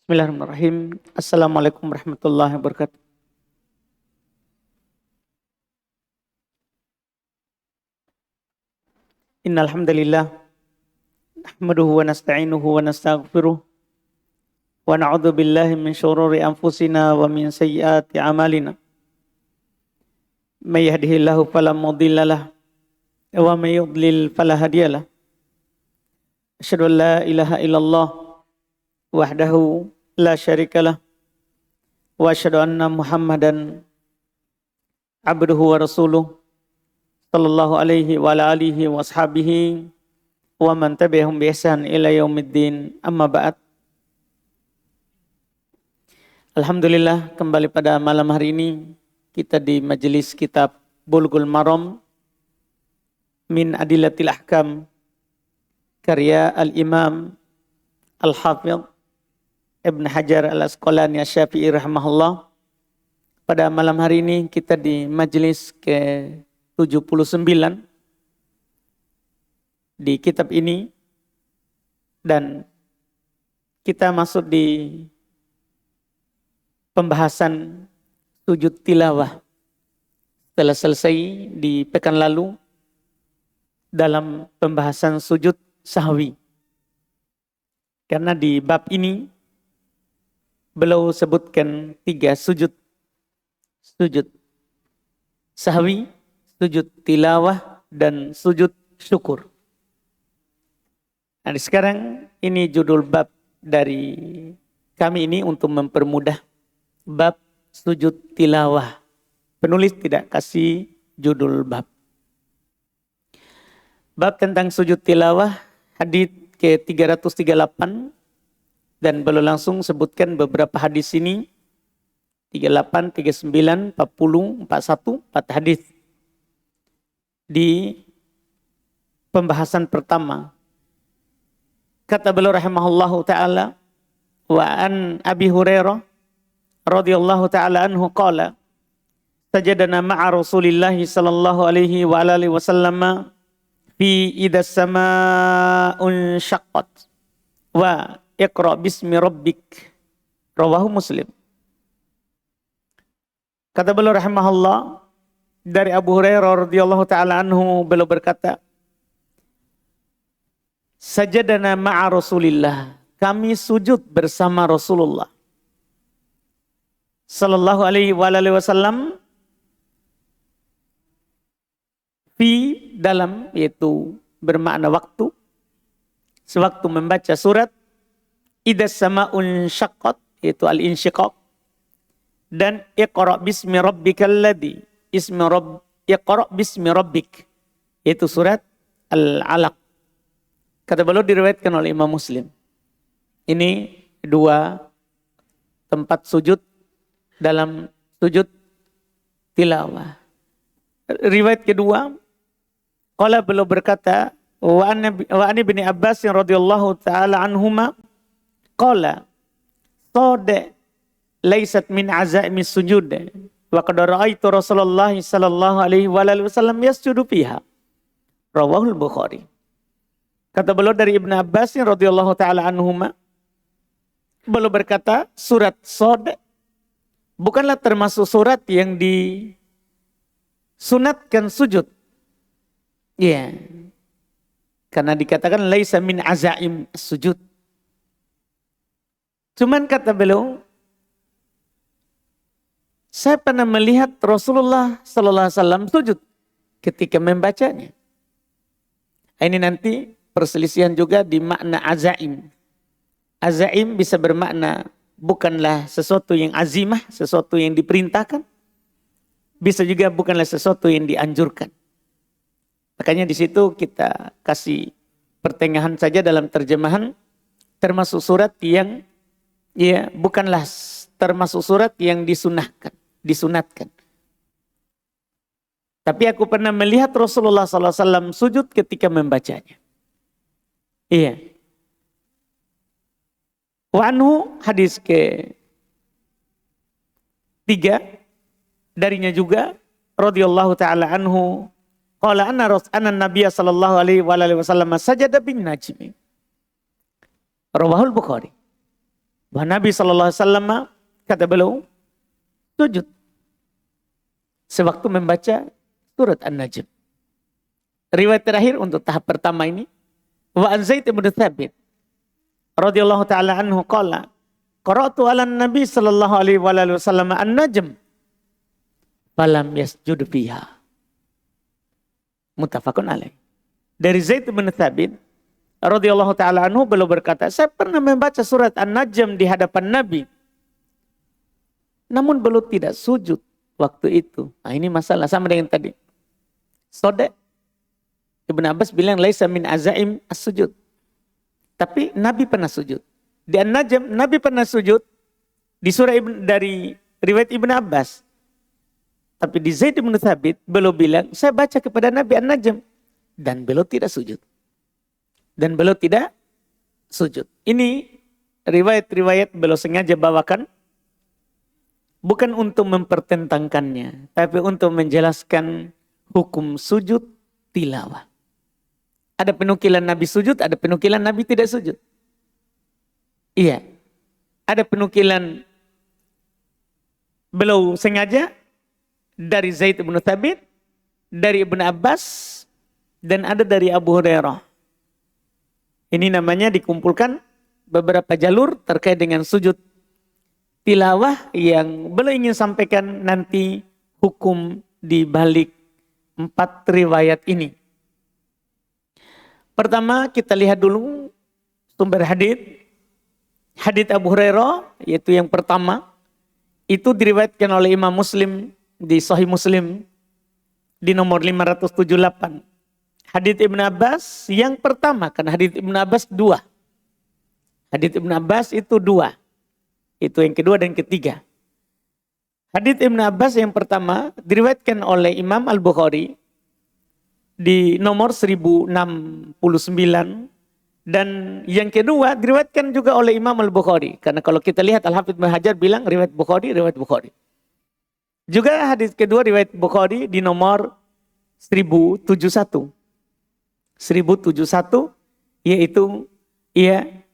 Bismillahirrahmanirrahim. Assalamualaikum warahmatullahi wabarakatuh. Innal hamdalillah nahmaduhu wa nasta'inuhu wa nastaghfiruh wa na'udzu billahi min syururi anfusina wa min sayyiati a'malina. May yahdihillahu fala mudhillalah wa may yudlil fala hadiyalah. Asyhadu an la ilaha illallah wahdahu la syarikalah wa asyhadu anna Muhammadan abduhu wa rasuluh sallallahu alaihi wa ala alihi wa ashabihi wa man tabi'ahum bi ihsan ila yaumiddin, amma ba'd. Alhamdulillah, kembali pada malam hari ini kita di majelis kitab Bulughul Maram min Adillatil Ahkam karya Al-Imam Al-Hafidh Ibn Hajar Al-Asqalani Asy-Syafi'i rahimahullah. Pada malam hari ini kita di majelis ke-79 di kitab ini, dan kita masuk di pembahasan sujud tilawah setelah selesai di pekan lalu dalam pembahasan sujud sahwi. Karena di bab ini beliau sebutkan 3 sujud. Sujud sahwi, sujud tilawah, dan sujud syukur. Nah, sekarang ini judul bab dari kami ini untuk mempermudah, bab sujud tilawah. Penulis tidak kasih judul bab. Bab tentang sujud tilawah, hadits ke-338, dan beliau langsung sebutkan beberapa hadis ini, 38, 39, 40, 41, 4 hadis. Di pembahasan pertama, kata beliau rahimahullahu ta'ala, wa an Abi Hurairah radhiyallahu ta'ala anhu qala, sajadana ma'a Rasulillahi sallallahu alaihi wa alihi wasallam fi idza samaa'un syaqqat wa iqra bismi rabbik, rawahu Muslim. Kata beliau rahimahullah, dari Abu Hurairah radhiyallahu ta'ala anhu, beliau berkata, sajadana ma'a Rasulillah, kami sujud bersama Rasulullah sallallahu alaihi wa alihi wasallam fi, dalam, yaitu bermakna waktu, sewaktu membaca surat idza sama'un syaqqat, yaitu al-insyiqaq, dan iqra bismi rabbikal ladzi, iqra bismi rabbik, yaitu surat al-alaq. Kata beliau diriwayatkan oleh Imam Muslim. Ini 2 tempat sujud dalam sujud tilawah. Riwayat kedua, qala, beliau berkata, wa an ibni Abbas radhiyallahu ta'ala anhuma qala sad laysat min azaimi sujud wa qad ra'aitu Rasulullah sallallahu alaihi wa alihi wasallam yasjudu fiha, rawahul Bukhari. Kata beliau dari Ibnu Abbas radhiyallahu ta'ala anhuma, beliau berkata, surat Sad bukanlah termasuk surat yang disunatkan sujud. Ya. Karena dikatakan laisa min azaim sujud. Cuman kata beliau, saya pernah melihat Rasulullah sallallahu alaihi wasallam sujud ketika membacanya. Ini nanti perselisihan juga di makna azaim. Azaim bisa bermakna bukanlah sesuatu yang azimah, sesuatu yang diperintahkan. Bisa juga bukanlah sesuatu yang dianjurkan. Makanya di situ kita kasih pertengahan saja dalam terjemahan, termasuk surat yang bukanlah termasuk surat yang disunatkan. Tapi aku pernah melihat Rasulullah SAW sujud ketika membacanya. Iya. Wa anhu, hadis ke-3, darinya juga radhiyallahu ta'ala anhu qala anna Nabiy sallallahu alaihi wa alihi wasallam sajada bin najmi, rawahul Bukhari. Bahwa Nabi SAW kata beliau sujud sewaktu membaca surat An-Najm. Riwayat terakhir untuk tahap pertama ini, wa an Zaid bin Thabit radhiyallahu taala anhu qala qara'tu 'ala Nabi sallallahu alaihi wasallam An-Najm falam yasjud fiha. Muttafaqun alaih. Dari Zaid bin Thabit radhiyallahu taala anhu beliau berkata, saya pernah membaca surat An-Najm di hadapan Nabi. Namun beliau tidak sujud waktu itu. Nah, ini masalah sama dengan tadi. Sodek Ibn Abbas bilang laisa min azaim as-sujud. Tapi Nabi pernah sujud. Di An-Najm Nabi pernah sujud di surah dari riwayat Ibn Abbas. Tapi di Zaid bin Thabit beliau bilang saya baca kepada Nabi An-Najm dan beliau tidak sujud. Dan beliau tidak sujud. Ini riwayat-riwayat beliau sengaja bawakan bukan untuk mempertentangkannya, tapi untuk menjelaskan hukum sujud tilawah. Ada penukilan Nabi sujud, ada penukilan Nabi tidak sujud. Iya. Ada penukilan beliau sengaja dari Zaid bin Thabit, dari Ibn Abbas, dan ada dari Abu Hurairah. Ini namanya dikumpulkan beberapa jalur terkait dengan sujud tilawah yang beliau ingin sampaikan nanti hukum di balik 4 riwayat ini. Pertama kita lihat dulu sumber hadits. Hadits Abu Hurairah yaitu yang pertama itu diriwayatkan oleh Imam Muslim di Sahih Muslim di nomor 578. Hadits Ibn Abbas yang pertama, karena hadits Ibn Abbas 2. Hadits Ibn Abbas itu 2. Itu yang kedua dan ketiga. Hadits Ibn Abbas yang pertama diriwayatkan oleh Imam Al-Bukhari di nomor 1069. Dan yang kedua diriwayatkan juga oleh Imam Al-Bukhari. Karena kalau kita lihat Al-Hafidz Ibnu Hajar bilang riwayat Bukhari, riwayat Bukhari. Juga hadis kedua riwayat Bukhari di nomor 1071. 1071 yaitu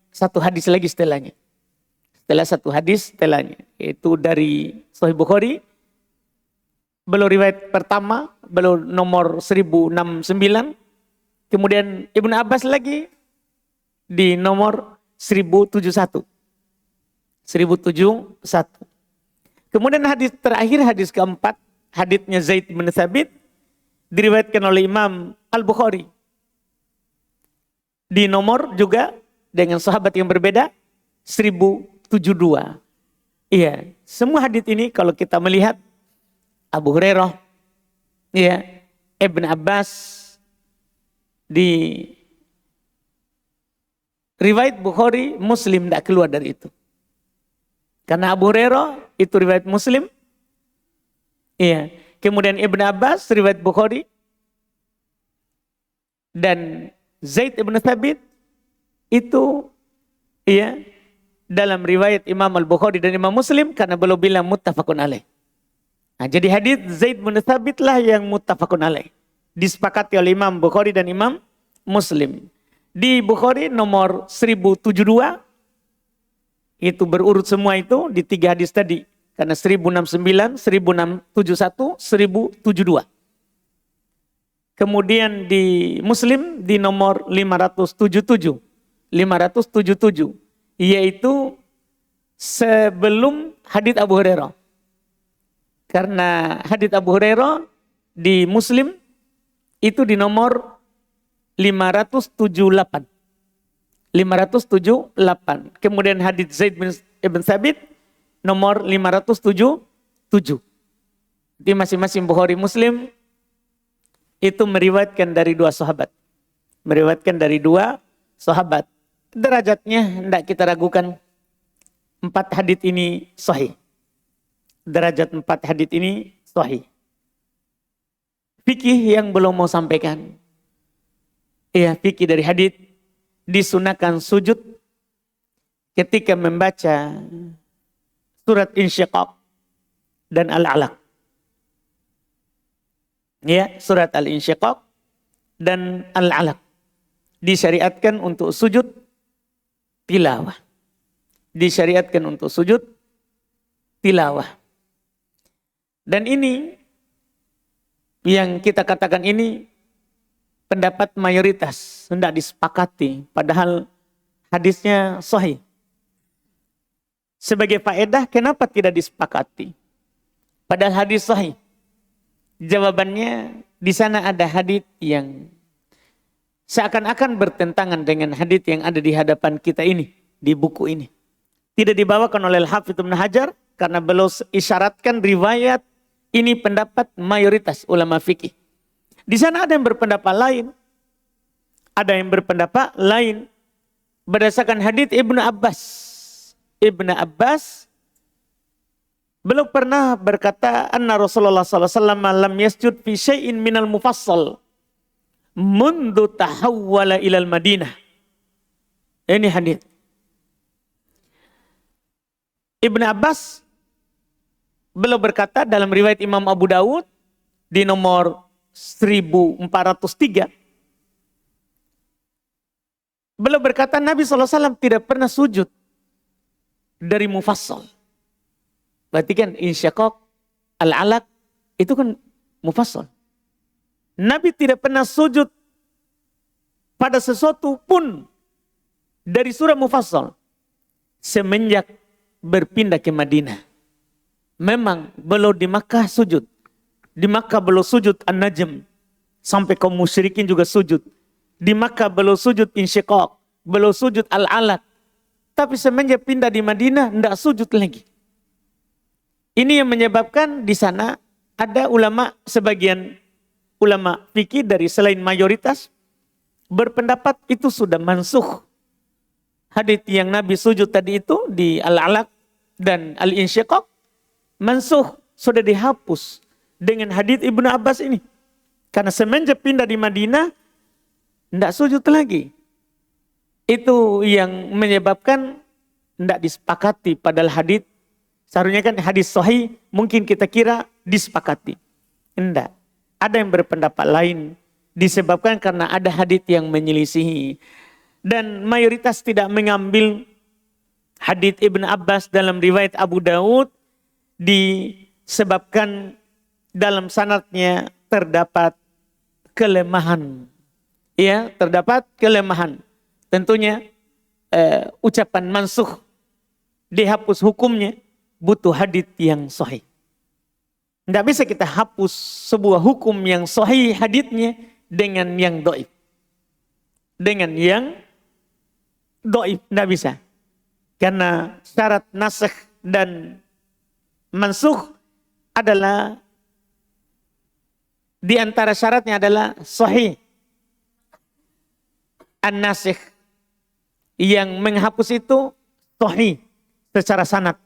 satu hadis lagi setelahnya. Setelah satu hadis setelahnya. Yaitu dari Sahih Bukhari. Beliau riwayat pertama, beliau nomor 1069. Kemudian Ibnu Abbas lagi di nomor 1071. 1071. Kemudian hadis terakhir, hadis keempat, haditsnya Zaid bin Thabit diriwayatkan oleh Imam Al-Bukhari. Di nomor juga dengan sahabat yang berbeda 1072. Iya, semua hadits ini kalau kita melihat Abu Hurairah, iya, Ibn Abbas di riwayat Bukhari, Muslim tidak keluar dari itu. Karena Abu Hurairah itu riwayat Muslim. Iya. Kemudian Ibn Abbas riwayat Bukhari. Dan Zaid bin Thabit itu dalam riwayat Imam Al-Bukhari dan Imam Muslim karena beliau bilang muttafaqun alaih. Nah, jadi hadis Zaid bin Thabit lah yang muttafaqun alaih. Disepakati oleh Imam Bukhari dan Imam Muslim. Di Bukhari nomor 1072 itu berurut semua itu di 3 hadis tadi. Karena 1069, 1671, 1072. Kemudian di Muslim di nomor 577. 577. Yaitu sebelum hadits Abu Hurairah. Karena hadits Abu Hurairah di Muslim itu di nomor 578. 578. Kemudian hadits Zaid bin Thabit nomor 577. Di masing-masing Bukhari Muslim itu meriwayatkan dari 2 sahabat. Meriwayatkan dari 2 sahabat. Derajatnya tidak kita ragukan. 4 hadits ini sahih. Derajat 4 hadits ini sahih. Fikih yang belum mau sampaikan. Iya, fikih dari hadits disunahkan sujud ketika membaca surat Insyiqaq dan Al-Alaq. Ya, surat Al-Insyiqaq dan Al-Alaq disyariatkan untuk sujud tilawah. disyariatkan untuk sujud tilawah. Dan ini yang kita katakan ini pendapat mayoritas, hendak disepakati, padahal hadisnya sahih. Sebagai faedah, kenapa tidak disepakati? Padahal hadis sahih. Jawabannya, di sana ada hadis yang seakan-akan bertentangan dengan hadis yang ada di hadapan kita ini, di buku ini. Tidak dibawakan oleh Al-Hafidz Ibnu Hajar, karena beliau isyaratkan riwayat ini pendapat mayoritas ulama fikih. Di sana ada yang berpendapat lain. Ada yang berpendapat lain berdasarkan hadits Ibnu Abbas. Ibnu Abbas beliau pernah berkata, anna Rasulullah sallallahu alaihi wasallam lam yasjud fi syai'in minal mufassal mundu tahawwala ilal Madinah. Ini hadits Ibnu Abbas. Beliau berkata dalam riwayat Imam Abu Dawud di nomor 1403. Beliau berkata Nabi SAW tidak pernah sujud dari mufassal. Berarti kan insyaqaq, al-alaq itu kan mufassal. Nabi tidak pernah sujud pada sesuatu pun dari surah mufassal semenjak berpindah ke Madinah. Memang beliau di Makkah sujud. Di Makkah beliau sujud An-Najm. Sampai kaum musyrikin juga sujud. Di Makkah beliau sujud Insyiqaq. Beliau sujud Al-Alaq. Tapi semenjak pindah di Madinah, tidak sujud lagi. Ini yang menyebabkan di sana ada ulama, sebagian ulama fikih dari selain mayoritas, berpendapat itu sudah mansukh. Hadits yang Nabi sujud tadi itu di Al-Alaq dan Al-Insyiqaq, mansukh, sudah dihapus dengan hadits Ibnu Abbas ini. Karena semenjak pindah di Madinah, tidak sujud lagi. Itu yang menyebabkan tidak disepakati. Padahal hadits, seharusnya kan hadis sahih, mungkin kita kira disepakati. Tidak. Ada yang berpendapat lain, disebabkan karena ada hadits yang menyelisihi. Dan mayoritas tidak mengambil hadits Ibnu Abbas dalam riwayat Abu Dawud, disebabkan dalam sanadnya terdapat kelemahan. Ya, terdapat kelemahan. Tentunya ucapan mansukh, dihapus hukumnya, butuh hadits yang sahih. Tidak bisa kita hapus sebuah hukum yang sahih haditsnya dengan yang dhaif. Dengan yang dhaif, tidak bisa. Karena syarat nasakh dan mansukh adalah, di antara syaratnya adalah sahih. An-nasikh yang menghapus itu sahih secara sanad.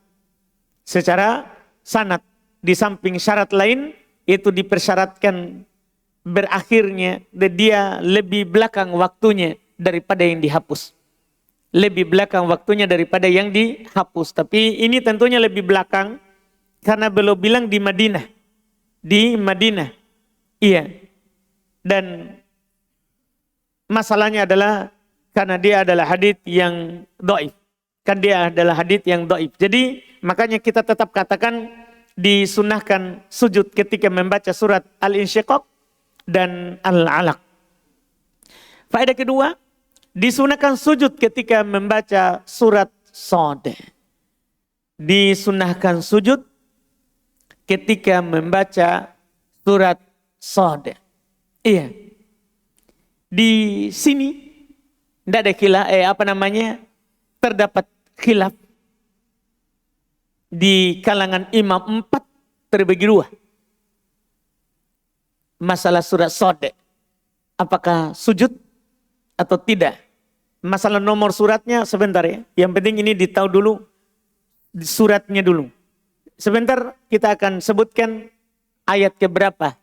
Secara sanad. Di samping syarat lain itu dipersyaratkan berakhirnya dia lebih belakang waktunya daripada yang dihapus. Lebih belakang waktunya daripada yang dihapus. Tapi ini tentunya lebih belakang karena beliau bilang di Madinah. Di Madinah. Iya. Dan masalahnya adalah karena dia adalah hadits yang dhaif. Kan dia adalah hadits yang dhaif. Jadi makanya kita tetap katakan disunahkan sujud ketika membaca surat Al-Insyiqaq dan Al-Alaq. Faedah kedua, disunahkan sujud ketika membaca surat Shad. Disunahkan sujud ketika membaca surat Shad. Iya. Di sini tidak ada khilaf, terdapat khilaf di kalangan imam 4 terbagi 2. Masalah surat Shad, apakah sujud atau tidak? Masalah nomor suratnya sebentar ya. Yang penting ini ditahu dulu suratnya dulu. Sebentar kita akan sebutkan ayat keberapa.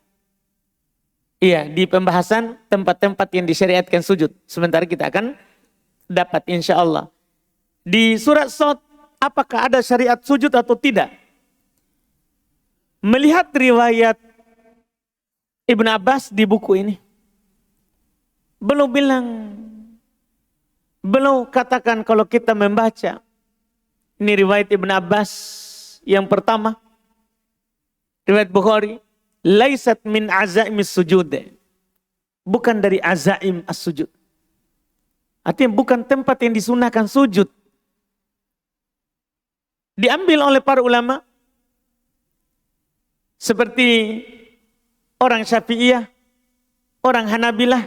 Iya, di pembahasan tempat-tempat yang disyariatkan sujud. Sebentar kita akan dapat insya Allah. Di surat Shad, apakah ada syariat sujud atau tidak? Melihat riwayat Ibnu Abbas di buku ini, beliau katakan kalau kita membaca Ini riwayat Ibn Abbas yang pertama. Riwayat Bukhari. Laisat min azaimis sujud. Bukan dari azaim as-sujud. Artinya bukan tempat yang disunahkan sujud. Diambil oleh para ulama. Seperti orang Syafi'iyah, orang Hanabilah,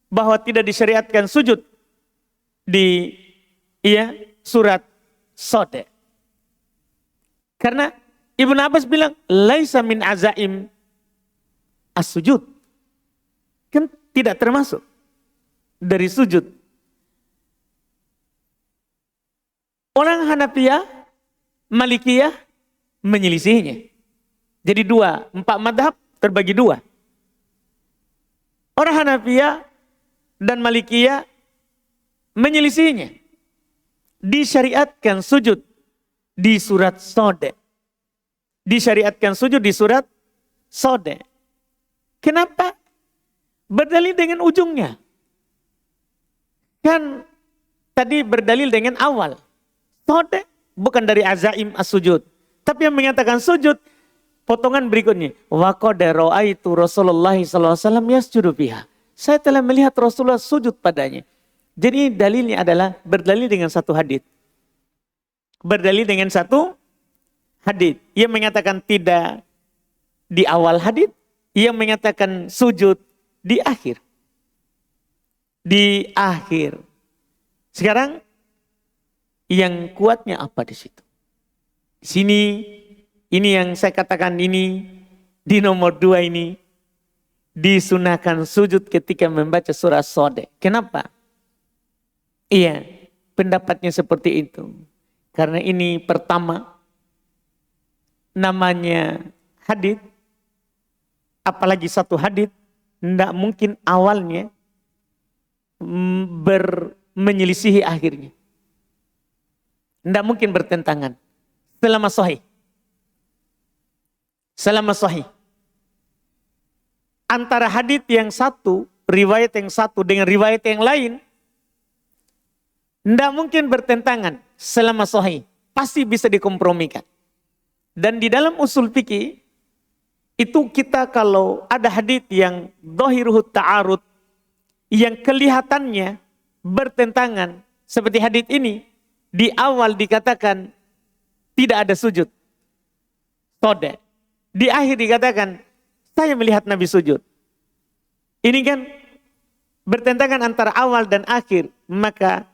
bahwa tidak disyariatkan sujud di surat Sode. Karena Ibn Abbas bilang, laisa min azaim as-sujud. Kan tidak termasuk dari sujud. Orang Hanafiyah, Malikiyah menyelisihinya. Jadi 4 madhab terbagi 2. Orang Hanafiyah dan Malikiyah menyelisihinya. Disyariatkan sujud di surat Sode. Disyariatkan sujud di surat Sode. Kenapa? Berdalil dengan ujungnya. Kan tadi berdalil dengan awal. Sode bukan dari azaim as-sujud. Tapi yang mengatakan sujud, potongan berikutnya. Wa qad ra'aitu Rasulullah sallallahu alaihi wasallam yasjudu fiha. Saya telah melihat Rasulullah sujud padanya. Jadi dalilnya adalah berdalil dengan satu hadits. Berdalil dengan satu hadits. Ia mengatakan tidak di awal hadits, ia mengatakan sujud di akhir. Di akhir. Sekarang yang kuatnya apa di situ? Di sini ini yang saya katakan ini di nomor 2 ini disunahkan sujud ketika membaca surah Sode. Kenapa? Iya, pendapatnya seperti itu. Karena ini pertama namanya hadits, apalagi satu hadits, tidak mungkin awalnya menyelisihi akhirnya. Tidak mungkin bertentangan. Selama sahih. Selama sahih. Antara hadits yang satu, riwayat yang satu dengan riwayat yang lain, tidak mungkin bertentangan selama sahih. Pasti bisa dikompromikan. Dan di dalam usul fikih, itu kita kalau ada hadits yang dhahiruhu ta'arud, yang kelihatannya bertentangan, seperti hadits ini, di awal dikatakan tidak ada sujud. Sode. Di akhir dikatakan, saya melihat Nabi sujud. Ini kan bertentangan antara awal dan akhir. Maka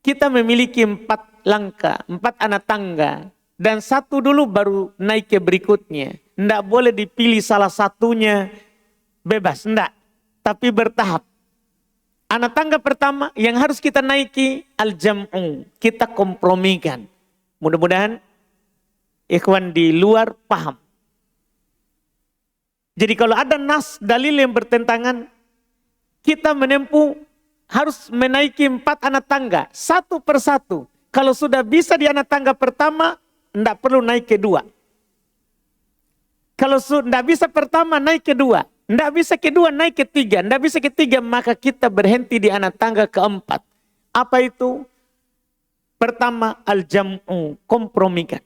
kita memiliki 4 langkah, 4 anak tangga. Dan satu dulu baru naik ke berikutnya. Tidak boleh dipilih salah satunya bebas, tidak. Tapi bertahap. Anak tangga pertama yang harus kita naiki al-jam'u. Kita kompromikan. Mudah-mudahan ikhwan di luar paham. Jadi kalau ada nas dalil yang bertentangan, kita menempuh harus menaiki 4 anak tangga. Satu persatu. Kalau sudah bisa di anak tangga pertama, tidak perlu naik kedua. Kalau tidak bisa pertama, naik kedua. Tidak bisa kedua, naik ketiga. Tidak bisa ketiga, maka kita berhenti di anak tangga keempat. Apa itu? Pertama, al-jam'u, kompromikan.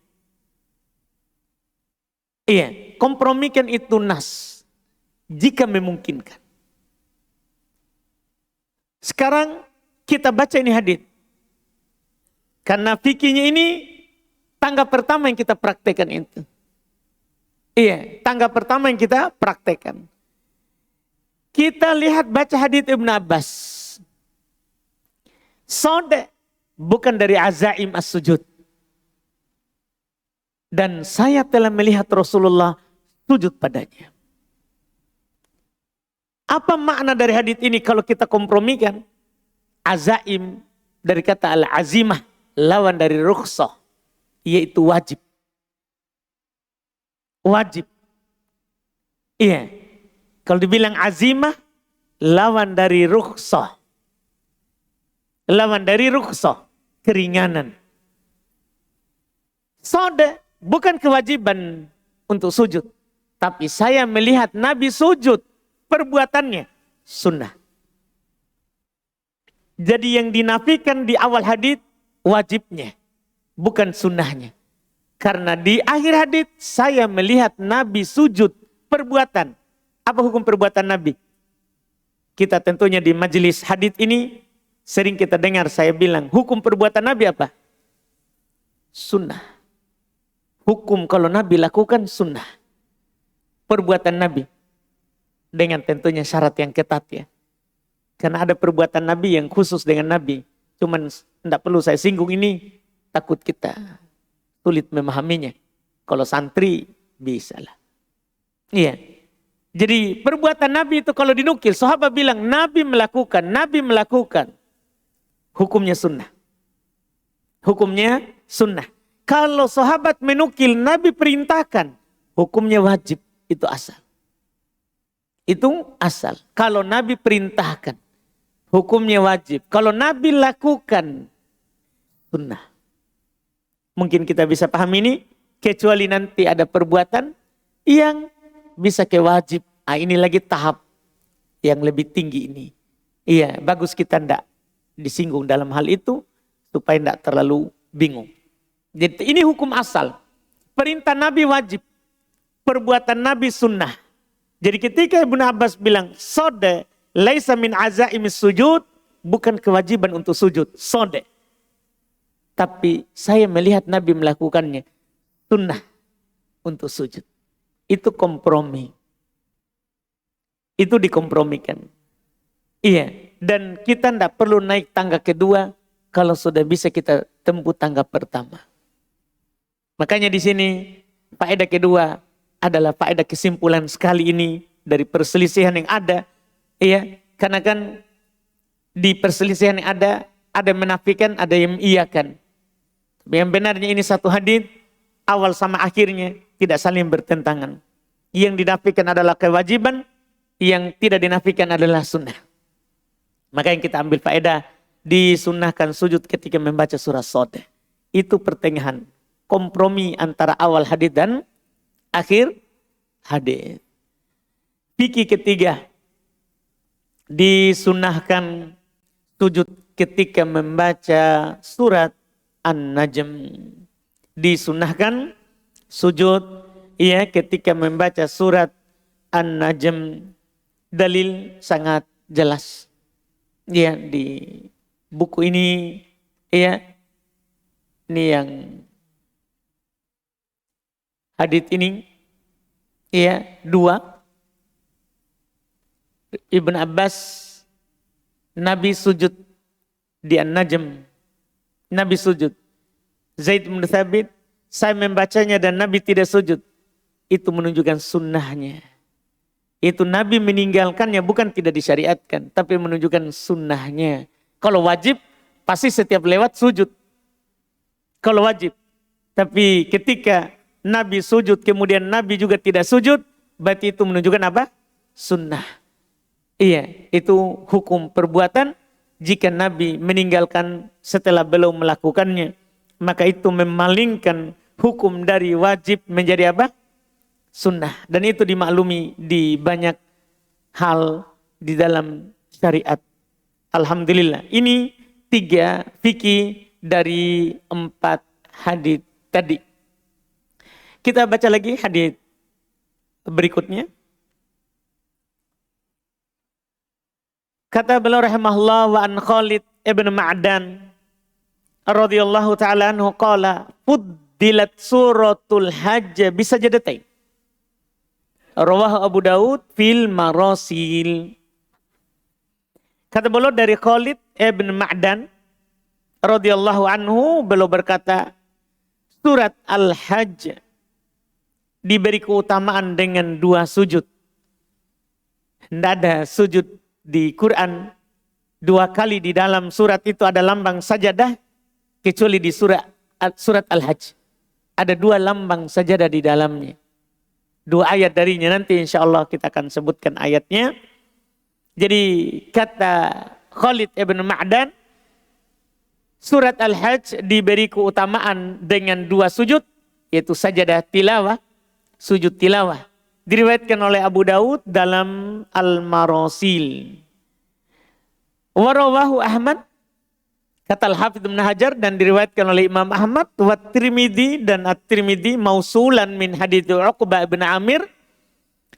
Iya, kompromikan itu nas. Jika memungkinkan. Sekarang kita baca ini hadits. Karena fikihnya ini tangga pertama yang kita praktekkan itu. Iya, tangga pertama yang kita praktekkan. Kita lihat baca hadits Ibn Abbas. Sode bukan dari azaim as-sujud. Dan saya telah melihat Rasulullah sujud padanya. Apa makna dari hadits ini kalau kita kompromikan? Azaim dari kata al-azimah, lawan dari rukhsah, yaitu wajib. Wajib. Iya. Kalau dibilang azimah, lawan dari rukhsah. Lawan dari rukhsah, keringanan. Sode bukan kewajiban untuk sujud. Tapi saya melihat Nabi sujud, perbuatannya sunnah. Jadi yang dinafikan di awal hadits wajibnya. bukan sunnahnya. Karena di akhir hadits saya melihat Nabi sujud perbuatan. Apa hukum perbuatan Nabi? Kita tentunya di majelis hadits ini sering kita dengar saya bilang, hukum perbuatan Nabi apa? Sunnah. Hukum kalau Nabi lakukan sunnah. Perbuatan Nabi. Dengan tentunya syarat yang ketat ya. Karena ada perbuatan Nabi yang khusus dengan Nabi. Cuman tidak perlu saya singgung ini. Takut kita sulit memahaminya. Kalau santri bisa lah. Iya. Jadi perbuatan Nabi itu kalau dinukil. Sahabat bilang Nabi melakukan. Nabi melakukan. Hukumnya sunnah. Hukumnya sunnah. Kalau sahabat menukil Nabi perintahkan. Hukumnya wajib. Itu asal. Itu asal. Kalau Nabi perintahkan, hukumnya wajib. Kalau Nabi lakukan, sunnah. Mungkin kita bisa paham ini, kecuali nanti ada perbuatan yang bisa ke wajib. Ini lagi tahap yang lebih tinggi ini. Iya, bagus kita tidak disinggung dalam hal itu, supaya tidak terlalu bingung. Jadi ini hukum asal. Perintah Nabi wajib. Perbuatan Nabi sunnah. Jadi ketika Ibnu Abbas bilang sode laisa min azaimis sujud, bukan kewajiban untuk sujud, sode. Tapi saya melihat Nabi melakukannya sunnah untuk sujud. Itu kompromi. Itu dikompromikan. Iya, dan kita tidak perlu naik tangga kedua kalau sudah bisa kita tempuh tangga pertama. Makanya di sini faedah kedua adalah faedah kesimpulan sekali ini dari perselisihan yang ada. Iya, karena kan di perselisihan yang ada menafikan, ada yang mengiyakan. Yang benarnya ini satu hadits, awal sama akhirnya tidak saling bertentangan. Yang dinafikan adalah kewajiban, yang tidak dinafikan adalah sunnah. Maka yang kita ambil faedah, disunnahkan sujud ketika membaca surah Shad. Itu pertengahan, kompromi antara awal hadits dan akhir hadits. Fikih ketiga, disunahkan sujud ketika membaca surat An-Najm. Disunahkan sujud ya ketika membaca surat An-Najm. Dalil sangat jelas. Ya di buku ini ya ini yang hadits ini ya dua. Ibn Abbas, Nabi sujud di An-Najm. Nabi sujud. Zaid bin Thabit, saya membacanya dan Nabi tidak sujud. Itu menunjukkan sunnahnya. Itu Nabi meninggalkannya bukan tidak disyariatkan, tapi menunjukkan sunnahnya. Kalau wajib, pasti setiap lewat sujud. Kalau wajib. Tapi ketika Nabi sujud, kemudian Nabi juga tidak sujud, berarti itu menunjukkan apa? Sunnah. Iya, itu hukum perbuatan. Jika Nabi meninggalkan setelah belum melakukannya, maka itu memalingkan hukum dari wajib menjadi apa? Sunnah. Dan itu dimaklumi di banyak hal di dalam syariat. Alhamdulillah. Ini 3 fikih dari 4 hadits tadi. Kita baca lagi hadits berikutnya. Kata beliau rahimahullah wa an Khalid ibn Ma'dan radhiyallahu ta'ala anhu qala fuddilat suratul hajj bisajadatain. Rawahu Abu Daud fil marasil. Kata beliau dari Khalid ibn Ma'dan radhiyallahu anhu, beliau berkata surat Al-Hajj diberi keutamaan dengan 2 sujud. Tidak ada sujud di Quran 2 kali di dalam surat itu ada lambang sajadah, kecuali di surat Al-Hajj. Ada 2 lambang sajadah di dalamnya. 2 ayat darinya, nanti insya Allah kita akan sebutkan ayatnya. Jadi kata Khalid ibn Ma'dan, surat Al-Hajj diberi keutamaan dengan 2 sujud, yaitu sajadah tilawah, sujud tilawah. Diriwayatkan oleh Abu Daud dalam Al-Marasil. Warawahu Ahmad Kata Al-Hafidz Ibnu Hajar dan diriwayatkan oleh Imam Ahmad wa Tirmidzi dan At-Tirmidzi mausulan min hadits Uqbah bin Amir,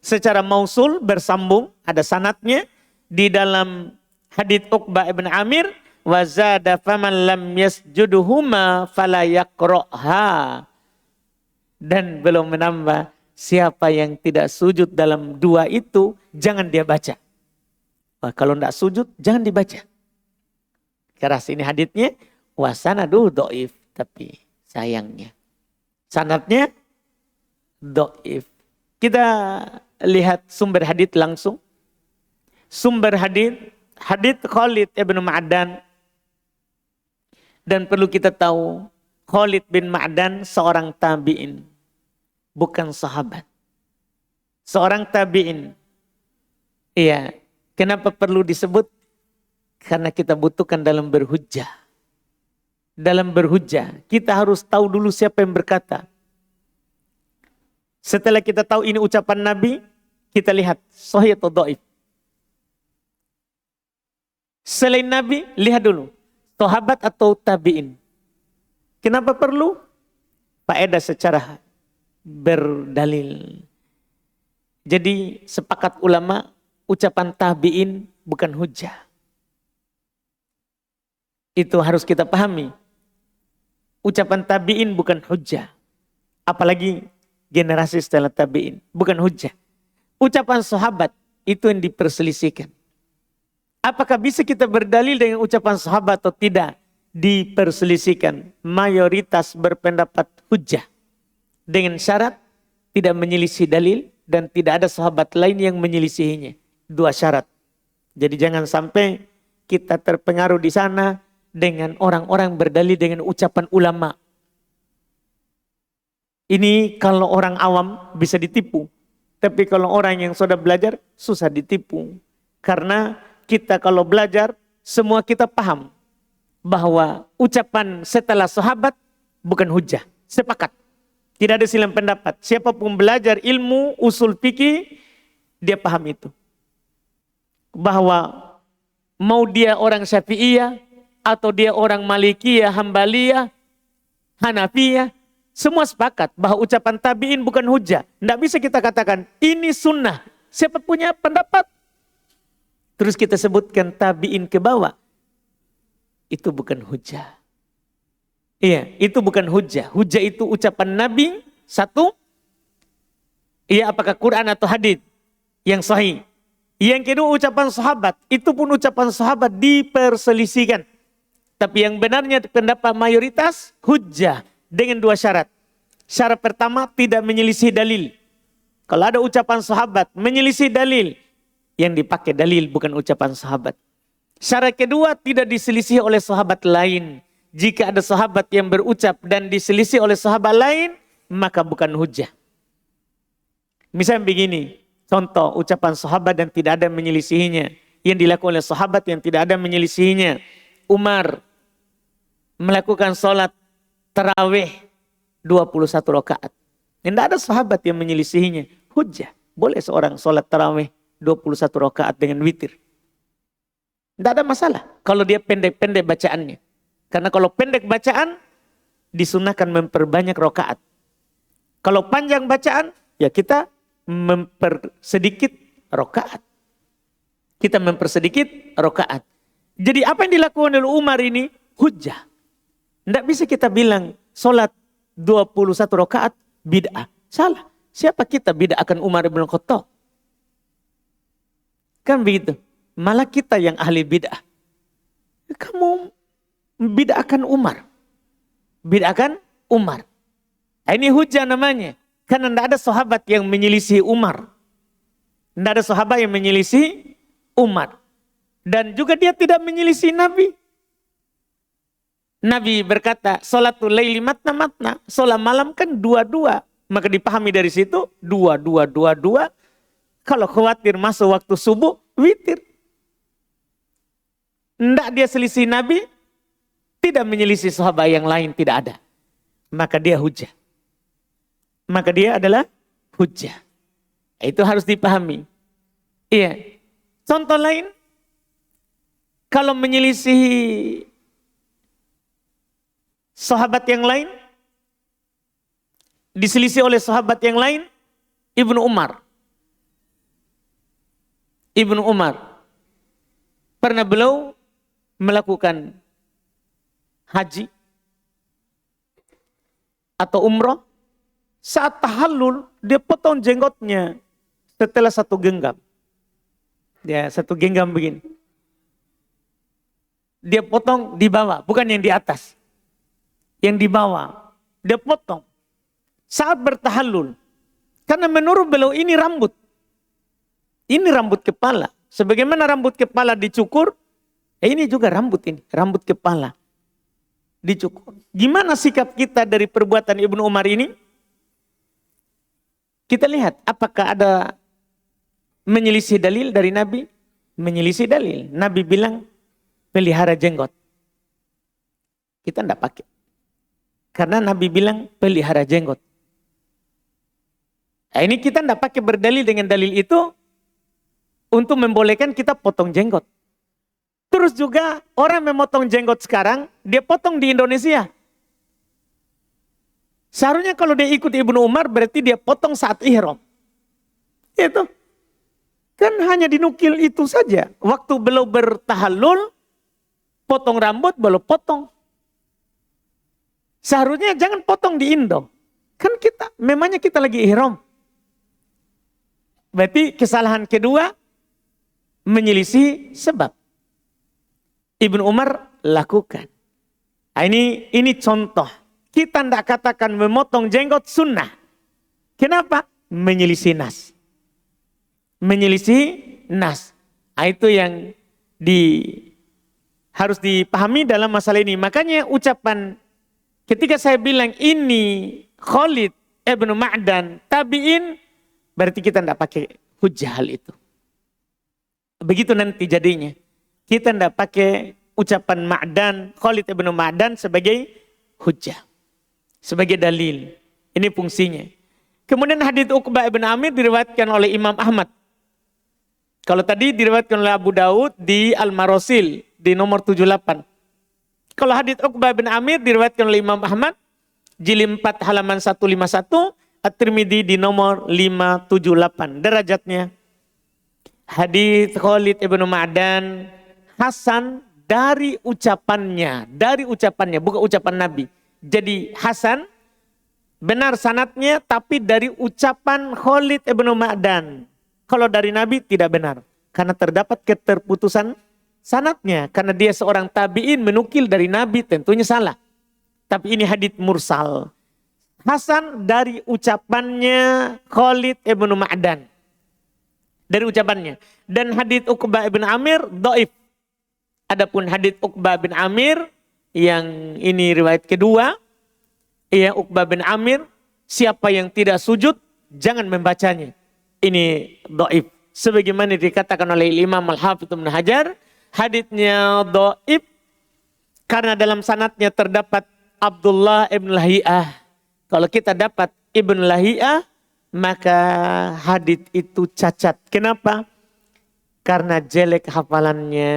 secara mausul bersambung, ada sanadnya di dalam hadits Uqbah bin Amir, wa zada faman lam yasjuduhuma fala yaqra'ha, dan belum menambah siapa yang tidak sujud dalam dua itu jangan dia baca. Wah, kalau tidak sujud jangan dibaca. Keras ini haditsnya, wasanaduh do'if, tapi sayangnya sanadnya do'if. Kita lihat sumber hadits langsung. Sumber hadits Khalid ibn Ma'dan, dan perlu kita tahu Khalid bin Ma'dan seorang tabi'in, bukan sahabat. Seorang tabi'in. Iya, kenapa perlu disebut? Karena kita butuhkan dalam berhujjah. Dalam berhujjah, kita harus tahu dulu siapa yang berkata. Setelah kita tahu ini ucapan Nabi, kita lihat sahih atau dhaif. Selain Nabi, lihat dulu sahabat atau tabi'in. Kenapa perlu? Faedah secara berdalil. Jadi sepakat ulama, ucapan tabi'in bukan hujjah. Itu harus kita pahami. Ucapan tabi'in bukan hujjah. Apalagi generasi setelah tabi'in. Bukan hujjah. Ucapan sahabat itu yang diperselisihkan. Apakah bisa kita berdalil dengan ucapan sahabat atau tidak? Diperselisihkan. Mayoritas berpendapat hujjah. Dengan syarat tidak menyelisih dalil dan tidak ada sahabat lain yang menyelisihinya. Dua syarat. Jadi jangan sampai kita terpengaruh di sana dengan orang-orang berdalil dengan ucapan ulama. Ini kalau orang awam bisa ditipu. Tapi kalau orang yang sudah belajar susah ditipu. Karena kita kalau belajar semua kita paham bahwa ucapan setelah sahabat bukan hujjah. Sepakat. Tidak ada silang pendapat. Siapapun belajar ilmu usul fikih dia paham itu. Bahwa mau dia orang Syafi'iyah atau dia orang Malikiyah, Hambaliyah, Hanafiyah, semua sepakat bahwa ucapan tabi'in bukan hujjah. Tidak bisa kita katakan ini sunnah. Siapa punya pendapat? Terus kita sebutkan tabi'in ke bawah. Itu bukan hujjah. Iya, itu bukan hujjah. Hujjah itu ucapan Nabi, satu. Iya, apakah Quran atau hadits yang sahih. Yang kedua ucapan sahabat. Itu pun ucapan sahabat diperselisihkan. Tapi yang benarnya pendapat mayoritas hujjah dengan dua syarat. Syarat pertama tidak menyelisih dalil. Kalau ada ucapan sahabat menyelisih dalil, yang dipakai dalil bukan ucapan sahabat. Syarat kedua tidak diselisih oleh sahabat lain. Jika ada sahabat yang berucap dan diselisih oleh sahabat lain, maka bukan hujjah. Misalnya begini, contoh ucapan sahabat dan tidak ada menyelisihinya. Yang dilakukan oleh sahabat yang tidak ada menyelisihinya. Umar melakukan sholat tarawih 21 rakaat. Tidak ada sahabat yang menyelisihinya. Hujjah. Boleh seorang sholat tarawih 21 rakaat dengan witir. Tidak ada masalah. Kalau dia pendek-pendek bacaannya. Karena kalau pendek bacaan, disunahkan memperbanyak rakaat. Kalau panjang bacaan, ya kita mempersedikit rakaat. Kita mempersedikit rakaat. Jadi apa yang dilakukan oleh Umar ini hujjah. Tidak bisa kita bilang sholat 21 rakaat bid'ah. Salah. Siapa kita bid'ahkan Umar bin Khattab? Kan begitu. Malah kita yang ahli bid'ah. Kamu bid'ahkan Umar. Bid'ahkan Umar. Nah, ini hujjah namanya. Karena tidak ada sahabat yang menyelisih Umar. Tidak ada sahabat yang menyelisih Umar. Dan juga dia tidak menyelisih Nabi. Nabi berkata, sholatul laili matna. Sholat malam kan dua-dua. Maka dipahami dari situ, dua. Kalau khawatir masuk waktu subuh, witir. Tidak dia selisih Nabi, tidak menyelisih sahabat yang lain, tidak ada. Maka dia hujjah. Maka dia adalah hujjah. Itu harus dipahami. Iya. Contoh lain, kalau menyelisih sahabat yang lain, diselisih oleh sahabat yang lain, Ibnu Umar. Ibnu Umar pernah beliau melakukan haji atau umrah, saat tahallul dia potong jenggotnya setelah satu genggam. Ya, satu genggam begini. Dia potong di bawah, bukan yang di atas. Yang di bawah, dia potong. Saat bertahallul. Karena menurut beliau ini rambut. Ini rambut kepala. Sebagaimana rambut kepala dicukur, ini juga rambut ini, rambut kepala dicukur. Gimana sikap kita dari perbuatan Ibnu Umar ini? Kita lihat apakah ada menyelisih dalil dari Nabi? Menyelisih dalil. Nabi bilang pelihara jenggot. Kita tidak pakai. Karena Nabi bilang pelihara jenggot. Nah, ini kita tidak pakai berdalil dengan dalil itu untuk membolehkan kita potong jenggot. Terus juga orang memotong jenggot sekarang, dia potong di Indonesia. Seharusnya kalau dia ikut Ibnu Umar berarti dia potong saat ihram. Itu. Kan hanya dinukil itu saja. Waktu beliau bertahallul, potong rambut, beliau potong. Seharusnya jangan potong di Indo. Kan memangnya kita lagi ihram. Berarti kesalahan kedua, menyelisih sebab. Ibnu Umar lakukan. Nah, ini contoh. Kita tidak katakan memotong jenggot sunnah. Kenapa? Menyelisih nas. Menyelisih nas. Nah, itu yang harus dipahami dalam masalah ini. Makanya ucapan ketika saya bilang ini Khalid ibnu Ma'dan tabi'in, berarti kita tidak pakai hujah hal itu. Begitu nanti jadinya. Kita tidak pakai ucapan Ma'dan, Khalid ibnu Ma'dan sebagai hujjah. Sebagai dalil. Ini fungsinya. Kemudian hadits Uqbah ibn Amir diriwayatkan oleh Imam Ahmad. Kalau tadi diriwayatkan oleh Abu Daud di Al-Marasil di nomor 78. Kalau hadits Uqbah ibn Amir diriwayatkan oleh Imam Ahmad, jilid 4 halaman 151, At-Tirmidzi di nomor 578. Derajatnya hadits Khalid ibnu Ma'dan Hasan dari ucapannya, bukan ucapan Nabi. Jadi Hasan benar sanadnya, tapi dari ucapan Khalid ibnu Ma'dan. Kalau dari Nabi tidak benar, karena terdapat keterputusan sanadnya, karena dia seorang tabi'in menukil dari Nabi, tentunya salah. Tapi ini hadits mursal. Hasan dari ucapannya Khalid ibnu Ma'dan. Dari ucapannya. Dan hadits Uqbah ibn Amir dhaif. Adapun hadits Uqbah bin Amir yang ini riwayat kedua, ya Uqbah bin Amir, siapa yang tidak sujud jangan membacanya. Ini dhaif. Sebagaimana dikatakan oleh Imam Al-Hafidz Ibnu Hajar, haditsnya dhaif karena dalam sanadnya terdapat Abdullah ibn Lahiyah. Kalau kita dapat Ibn Lahiyah, maka hadits itu cacat. Kenapa? Karena jelek hafalannya.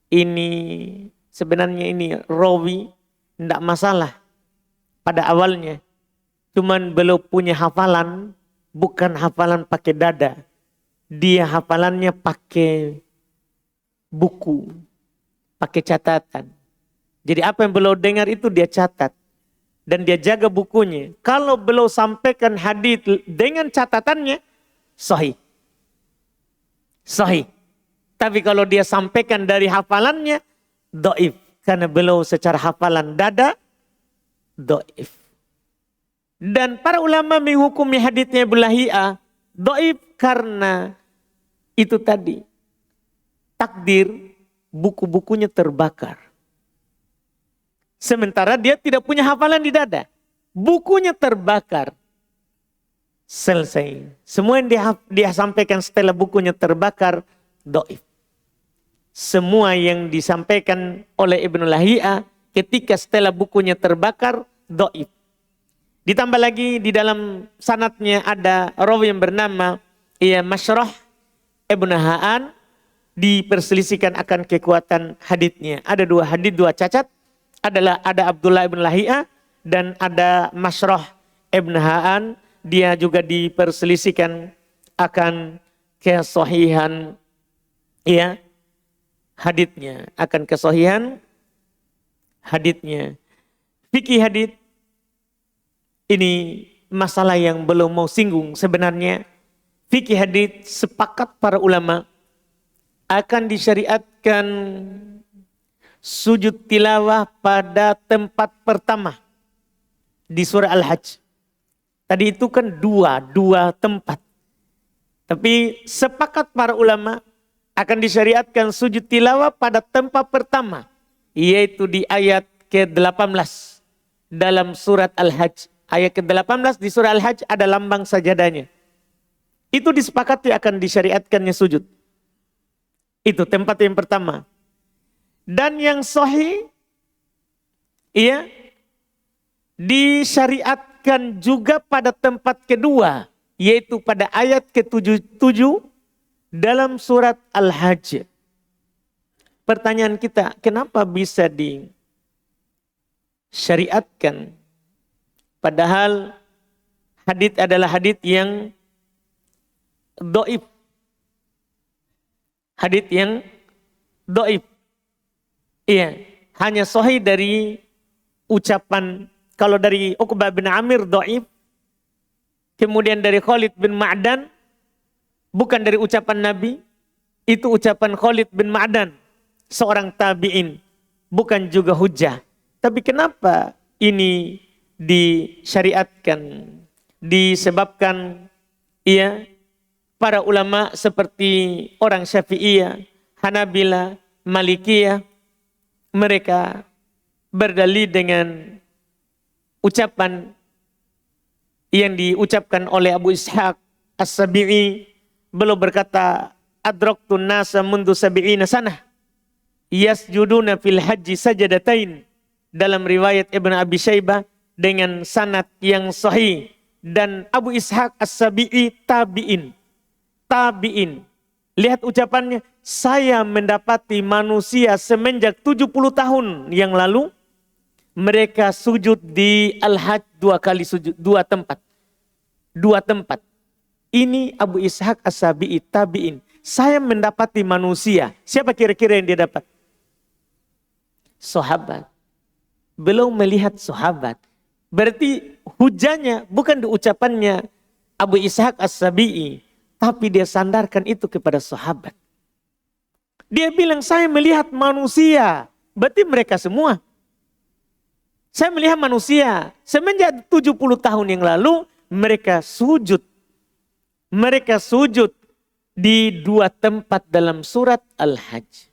Ini sebenarnya ini rawi tidak masalah pada awalnya. Cuman belum punya hafalan, bukan hafalan pakai dada. Dia hafalannya pakai buku, pakai catatan. Jadi apa yang beliau dengar itu dia catat. Dan dia jaga bukunya. Kalau beliau sampaikan hadits dengan catatannya, sahih. Sahih. Tapi kalau dia sampaikan dari hafalannya, dhaif. Karena beliau secara hafalan dada, dhaif. Dan para ulama menghukumi haditsnya Ibnu Lahiyah dhaif karena itu tadi. Takdir buku-bukunya terbakar. Sementara dia tidak punya hafalan di dada. Bukunya terbakar. Selesai. Semua yang dia sampaikan setelah bukunya terbakar, dhaif. Semua yang disampaikan oleh Ibnu Lahiyah ketika setelah bukunya terbakar, dhaif. Ditambah lagi di dalam sanadnya ada rawi yang bernama Masyrah Ibnu Ha'an, diperselisihkan akan kekuatan haditsnya. Ada dua hadits, dua cacat. adalah ada Abdullah ibn Lahia dan ada Mashrah ibn Ha'an. Dia juga diperselisihkan akan kesahihan ya haditsnya, akan kesahihan haditsnya. Fikih hadits ini masalah yang belum mau singgung. Sebenarnya fikih hadits sepakat para ulama akan disyariatkan sujud tilawah pada tempat pertama di surah Al-Hajj. Tadi itu kan dua tempat. Tapi sepakat para ulama akan disyariatkan sujud tilawah pada tempat pertama, yaitu di ayat ke-18 dalam surat Al-Hajj. Ayat ke-18 di surah Al-Hajj ada lambang sajadahnya. Itu disepakati akan disyariatkannya sujud. Itu tempat yang pertama. Dan yang sahih, iya, disyariatkan juga pada tempat kedua, yaitu pada ayat ke-77 dalam surat Al-Hajj. Pertanyaan kita, kenapa bisa disyariatkan? Padahal hadits adalah hadits yang dhaif. Hadits yang dhaif. Iya, hanya sahih dari ucapan, kalau dari Uqbah bin Amir dhaif, kemudian dari Khalid bin Ma'dan, bukan dari ucapan Nabi, itu ucapan Khalid bin Ma'dan, seorang tabi'in, bukan juga hujjah. Tapi kenapa ini disyariatkan? Disebabkan ya para ulama seperti orang Syafi'iyah, Hanabilah, Malikiyah, mereka berdalil dengan ucapan yang diucapkan oleh Abu Ishaq As-Sabi'i. Beliau berkata, adraktun nasa mundu sabi'ina sanah yasjuduna fil haji sajadatain, dalam riwayat Ibn Abi Syaibah dengan sanad yang sahih. Dan Abu Ishaq As-Sabi'i tabi'in. Lihat ucapannya, saya mendapati manusia semenjak 70 tahun yang lalu mereka sujud di Al-Hajj 2 kali sujud, 2 tempat. 2 tempat. Ini Abu Ishaq As-Sabi'i tabi'in. Saya mendapati manusia. Siapa kira-kira yang dia dapat? Sahabat. Belum melihat sahabat. Berarti hujahnya bukan di ucapannya Abu Ishaq As-Sabi'i, tapi dia sandarkan itu kepada sahabat. Dia bilang saya melihat manusia. Berarti mereka semua. Saya melihat manusia. Semenjak 70 tahun yang lalu mereka sujud. Mereka sujud di 2 tempat dalam surat Al-Hajj.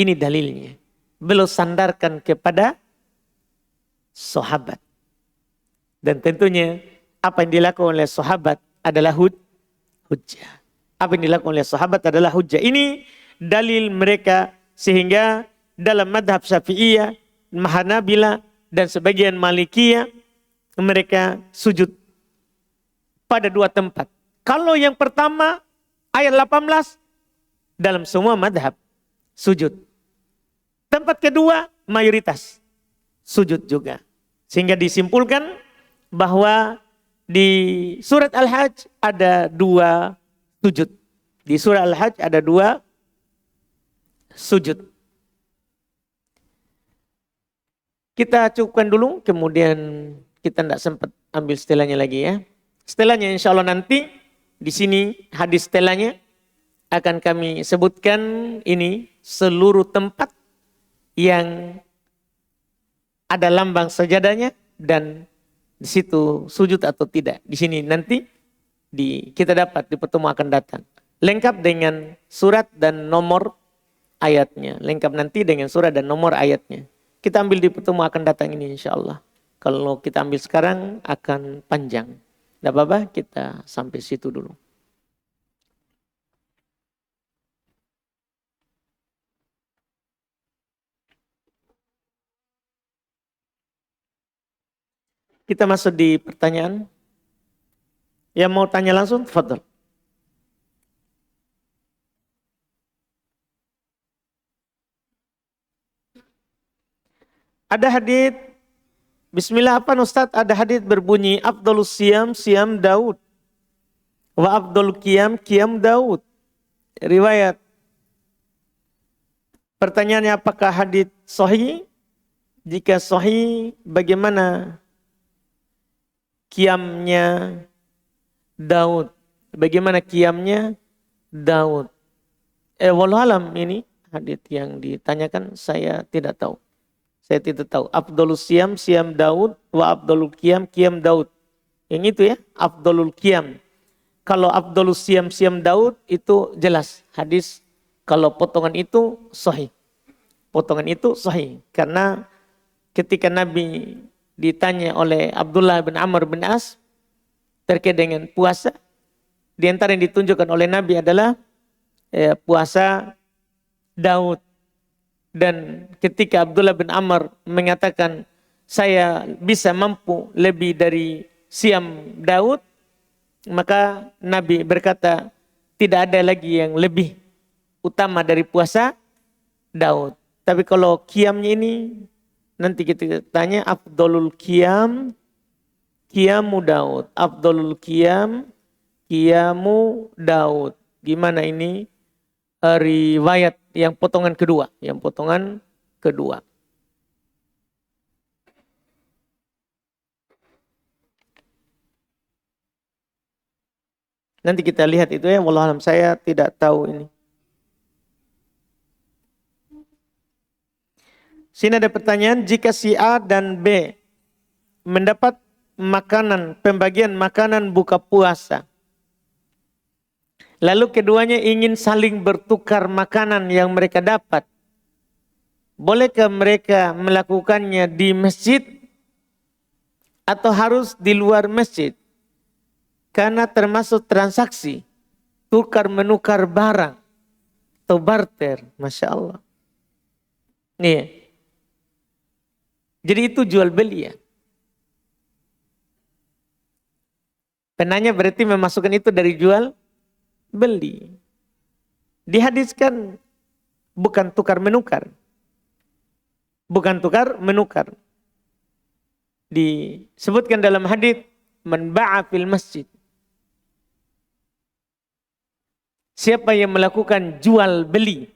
Ini dalilnya. Beliau sandarkan kepada sahabat. Dan tentunya apa yang dilakukan oleh sahabat adalah hujjah. Apa yang dilakukan oleh sahabat adalah hujjah. Ini dalil mereka, sehingga dalam madhab Syafi'iyah, Hanabilah dan sebagian Malikiyah mereka sujud pada 2 tempat. Kalau yang pertama ayat 18 dalam semua madhab sujud. Tempat kedua mayoritas sujud juga. Sehingga disimpulkan bahwa di surat Al-Hajj ada 2 sujud. Di surat Al-Hajj ada 2 sujud. Kita cukupkan dulu, kemudian kita tidak sempat ambil setelahnya lagi ya. Setelahnya insya Allah nanti di sini hadis setelahnya akan kami sebutkan ini seluruh tempat yang ada lambang sajadahnya dan di situ sujud atau tidak. Di sini nanti kita dapat di pertemuan akan datang. Lengkap dengan surat dan nomor ayatnya. Lengkap nanti dengan surat dan nomor ayatnya. Kita ambil di pertemuan akan datang ini insya Allah. Kalau kita ambil sekarang akan panjang. Tidak apa-apa, kita sampai situ dulu. Kita masuk di pertanyaan. Yang mau tanya langsung, tafadhol. Ada hadits, bismillah apa Ustaz? Ada hadits berbunyi afdhalus siyam siyam Daud wa afdhalul qiyam qiyam Daud. Riwayat. Pertanyaannya apakah hadits sahih? Jika sahih, bagaimana qiyamnya Daud? Bagaimana qiyamnya Daud? Wallahu alam, ini hadits yang ditanyakan saya tidak tahu. Saya tidak tahu. Afdhalus siyam siyam Daud wa afdhalul qiyam qiyam Daud. Yang itu ya, afdhalul qiyam. Kalau afdhalus siyam siyam Daud itu jelas hadis, kalau potongan itu sahih. Potongan itu sahih karena ketika Nabi ditanya oleh Abdullah bin Amr bin As terkait dengan puasa, di antara yang ditunjukkan oleh Nabi adalah puasa Daud. Dan ketika Abdullah bin Amr mengatakan saya bisa mampu lebih dari siam Daud, maka Nabi berkata tidak ada lagi yang lebih utama dari puasa Daud. Tapi kalau qiyamnya ini nanti kita tanya afdhalul qiyam qiyamu Daud. Afdhalul qiyam qiyamu Daud. Gimana ini riwayat yang potongan kedua, Nanti kita lihat itu ya, wallahualam saya tidak tahu ini. Sini ada pertanyaan, jika si A dan B mendapat pembagian makanan buka puasa, lalu keduanya ingin saling bertukar makanan yang mereka dapat, bolehkah mereka melakukannya di masjid atau harus di luar masjid? Karena termasuk transaksi tukar menukar barang atau barter. Masya Allah. Nih. Jadi itu jual beli ya. Penanya berarti memasukkan itu dari jual beli. Dihadiskan bukan tukar menukar. Bukan tukar menukar. Disebutkan dalam hadis man ba'a fil masjid. Siapa yang melakukan jual beli,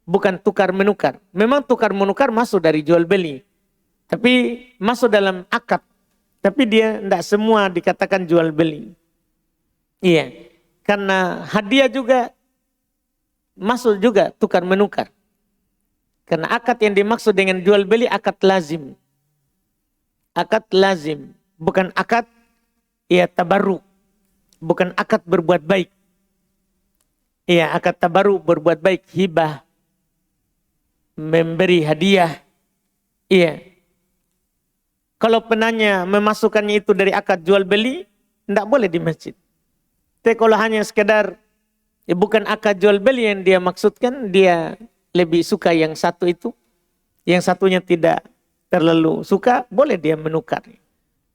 bukan tukar menukar. Memang tukar menukar masuk dari jual beli, tapi masuk dalam akad. Tapi dia tidak semua dikatakan jual beli. Iya, karena hadiah juga masuk juga tukar menukar. Karena akad yang dimaksud dengan jual beli akad lazim. Akad lazim, bukan akad ya tabarruk, bukan akad berbuat baik. Iya, akad tabarruk berbuat baik, hibah, memberi hadiah. Iya. Kalau penanya memasukkannya itu dari akad jual beli, tidak boleh di masjid. Tapi kalau hanya sekedar bukan akad jual beli yang dia maksudkan, dia lebih suka yang satu itu, yang satunya tidak terlalu suka, boleh dia menukar.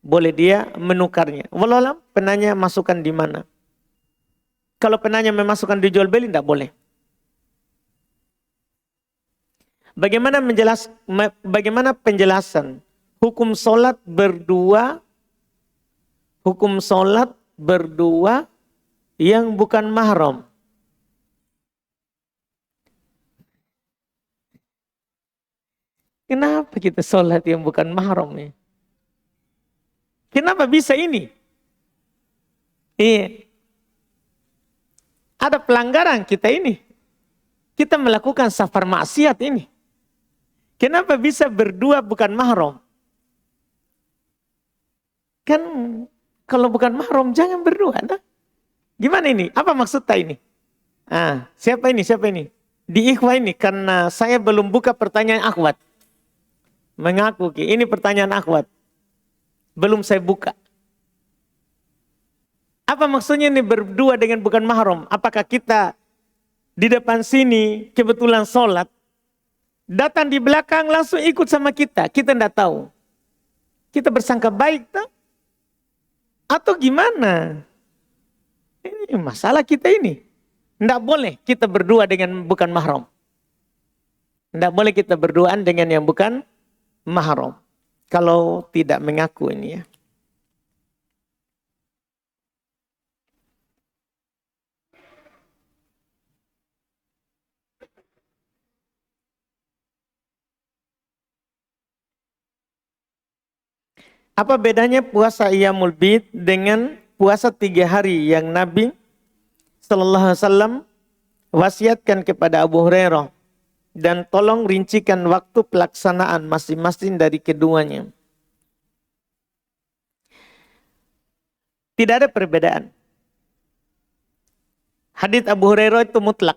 Boleh dia menukarnya. Wallahualam, penanya masukkan di mana? Kalau penanya memasukkan di jual beli, tidak boleh. Bagaimana penjelasan hukum sholat berdua yang bukan mahram? Kenapa kita sholat yang bukan mahram nih? Kenapa bisa ini? Iya. Ada pelanggaran kita ini. Kita melakukan safar maksiat ini. Kenapa bisa berdua bukan mahram? Kan kalau bukan mahram jangan berdua. Nah? Gimana ini? Apa maksudnya ini? Siapa ini? Di ikhwah ini karena saya belum buka pertanyaan akhwat. Mengaku ini pertanyaan akhwat. Belum saya buka. Apa maksudnya ini berdua dengan bukan mahram? Apakah kita di depan sini kebetulan sholat, datang di belakang langsung ikut sama kita? Kita tidak tahu. Kita bersangka baik tak? Atau gimana? Ini masalah kita ini. Tidak boleh kita berdua dengan bukan mahram. Tidak boleh kita berduaan dengan yang bukan mahram. Kalau tidak mengaku ini ya. Apa bedanya puasa Iyamul Bid dengan puasa 3 hari yang Nabi Sallallahu Alaihi Wasallam wasiatkan kepada Abu Hurairah, dan tolong rincikan waktu pelaksanaan masing-masing dari keduanya. Tidak ada perbedaan. Hadits Abu Hurairah itu mutlak.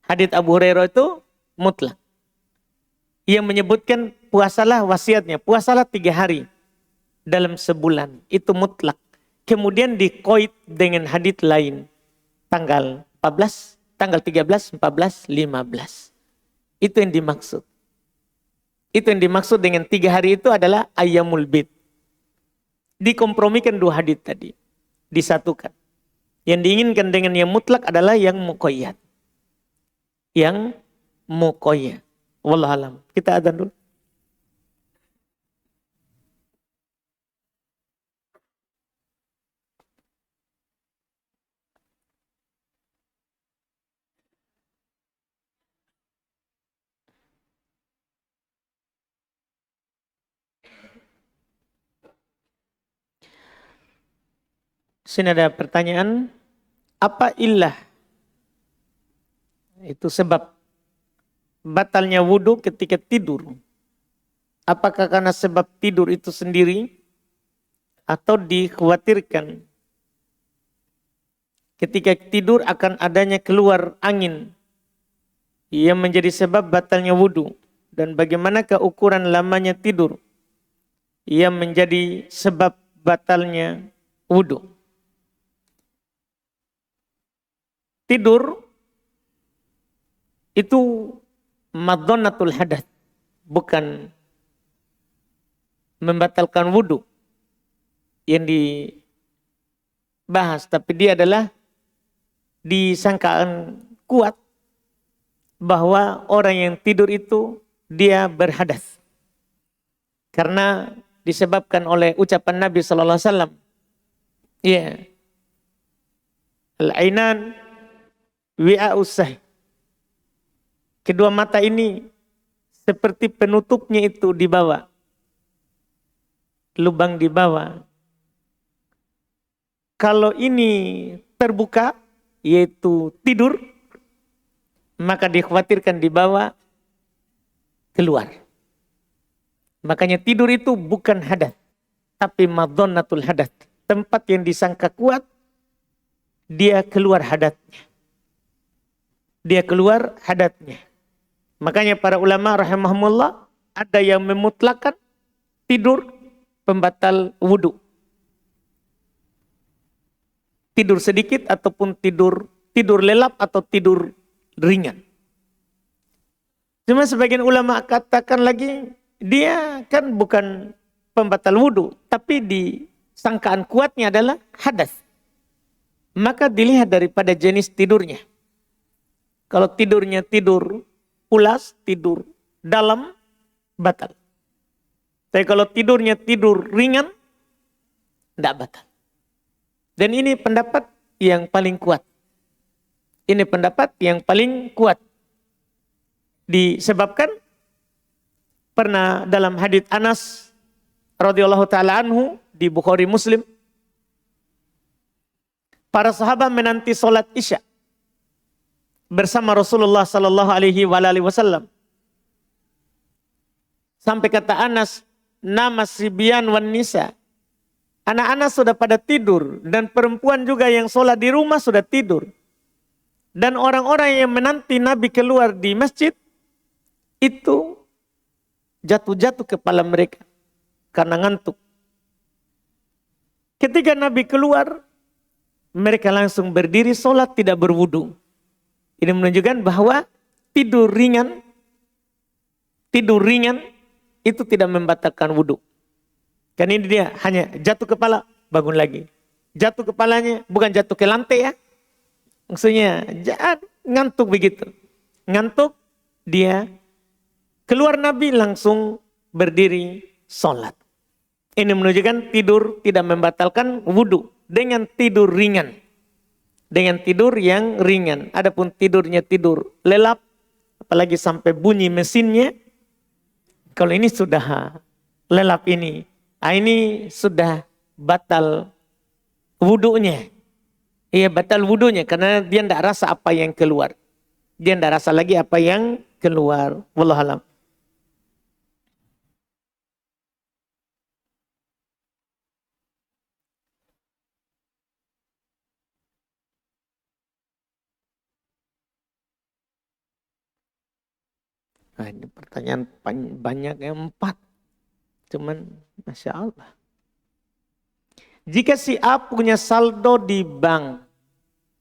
Hadits Abu Hurairah itu mutlak. Ia menyebutkan puasalah wasiatnya, puasalah 3 hari dalam sebulan. Itu mutlak. Kemudian dikoit dengan hadits lain. Tanggal 14, tanggal 13, 14, 15. Itu yang dimaksud. Itu yang dimaksud dengan 3 hari itu adalah Ayyamul Bid. Dikompromikan 2 hadits tadi. Disatukan. Yang diinginkan dengan yang mutlak adalah yang muqayyad. Yang muqayyad. Wallahualam. Kita adzan dulu. Sini ada pertanyaan, apa illah? Itu sebab batalnya wudhu ketika tidur. Apakah karena sebab tidur itu sendiri atau dikhawatirkan ketika tidur akan adanya keluar angin yang menjadi sebab batalnya wudhu? Dan bagaimanakah ukuran lamanya tidur yang menjadi sebab batalnya wudhu? Tidur itu madzonatul hadas, bukan membatalkan wudhu yang dibahas, tapi dia adalah disangkaan kuat bahwa orang yang tidur itu dia berhadas karena disebabkan oleh ucapan Nabi Sallallahu Alaihi Wasallam, ya, al-ainan wi'a'usah. Kedua mata ini seperti penutupnya itu di bawah. Lubang di bawah. Kalau ini terbuka, yaitu tidur, maka dikhawatirkan di bawah keluar. Makanya tidur itu bukan hadas, tapi madzonatul hadas. Tempat yang disangka kuat, dia keluar hadatnya. Dia keluar hadatnya. Makanya para ulama rahimahumullah ada yang memutlakan tidur pembatal wudhu. Tidur sedikit ataupun tidur lelap atau tidur ringan. Cuma sebagian ulama katakan lagi dia kan bukan pembatal wudhu, tapi disangkaan kuatnya adalah hadas. Maka dilihat daripada jenis tidurnya. Kalau tidurnya tidur pulas, tidur dalam, batal. Tapi kalau tidurnya tidur ringan, tidak batal. Dan ini pendapat yang paling kuat. Ini pendapat yang paling kuat. Disebabkan pernah dalam hadits Anas radhiyallahu taala anhu di Bukhari Muslim, para sahabat menanti sholat Isya bersama Rasulullah sallallahu alaihi wasallam. Sampai kata Anas, nama sibyan wan nisa. Anak-anak sudah pada tidur dan perempuan juga yang sholat di rumah sudah tidur. Dan orang-orang yang menanti Nabi keluar di masjid itu jatuh-jatuh kepala mereka karena ngantuk. Ketika Nabi keluar, mereka langsung berdiri sholat tidak berwudu. Ini menunjukkan bahwa tidur ringan itu tidak membatalkan wudu. Kan ini dia hanya jatuh kepala, bangun lagi. Jatuh kepalanya bukan jatuh ke lantai ya. Maksudnya jangan ngantuk begitu. Ngantuk dia Keluar Nabi langsung berdiri sholat. Ini menunjukkan tidur tidak membatalkan wudhu dengan tidur ringan. Dengan tidur yang ringan. Adapun tidurnya tidur lelap, apalagi sampai bunyi mesinnya. Kalau ini sudah lelap ini sudah batal wudhunya. Iya batal wudhunya karena dia tidak rasa apa yang keluar. Dia tidak rasa lagi apa yang keluar. Wallahualam. Nah, ini pertanyaan banyak yang 4. Cuman Masya Allah. Jika si A punya saldo di bank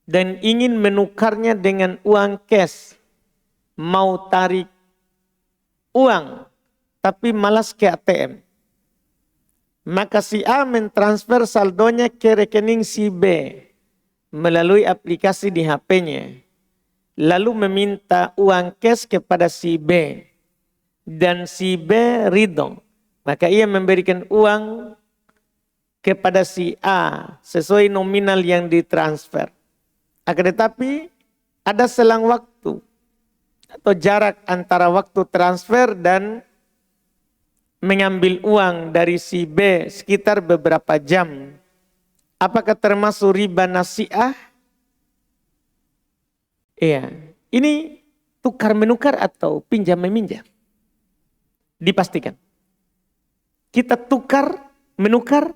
dan ingin menukarnya dengan uang cash, mau tarik uang tapi malas ke ATM, maka si A mentransfer saldonya ke rekening si B melalui aplikasi di HP-nya, lalu meminta uang cash kepada si B dan si B ridho, maka ia memberikan uang kepada si A sesuai nominal yang ditransfer. Akan tetapi ada selang waktu atau jarak antara waktu transfer dan mengambil uang dari si B sekitar beberapa jam. Apakah termasuk riba nasi'ah? Iya, ini tukar menukar atau pinjam meminjam? Dipastikan. Kita tukar menukar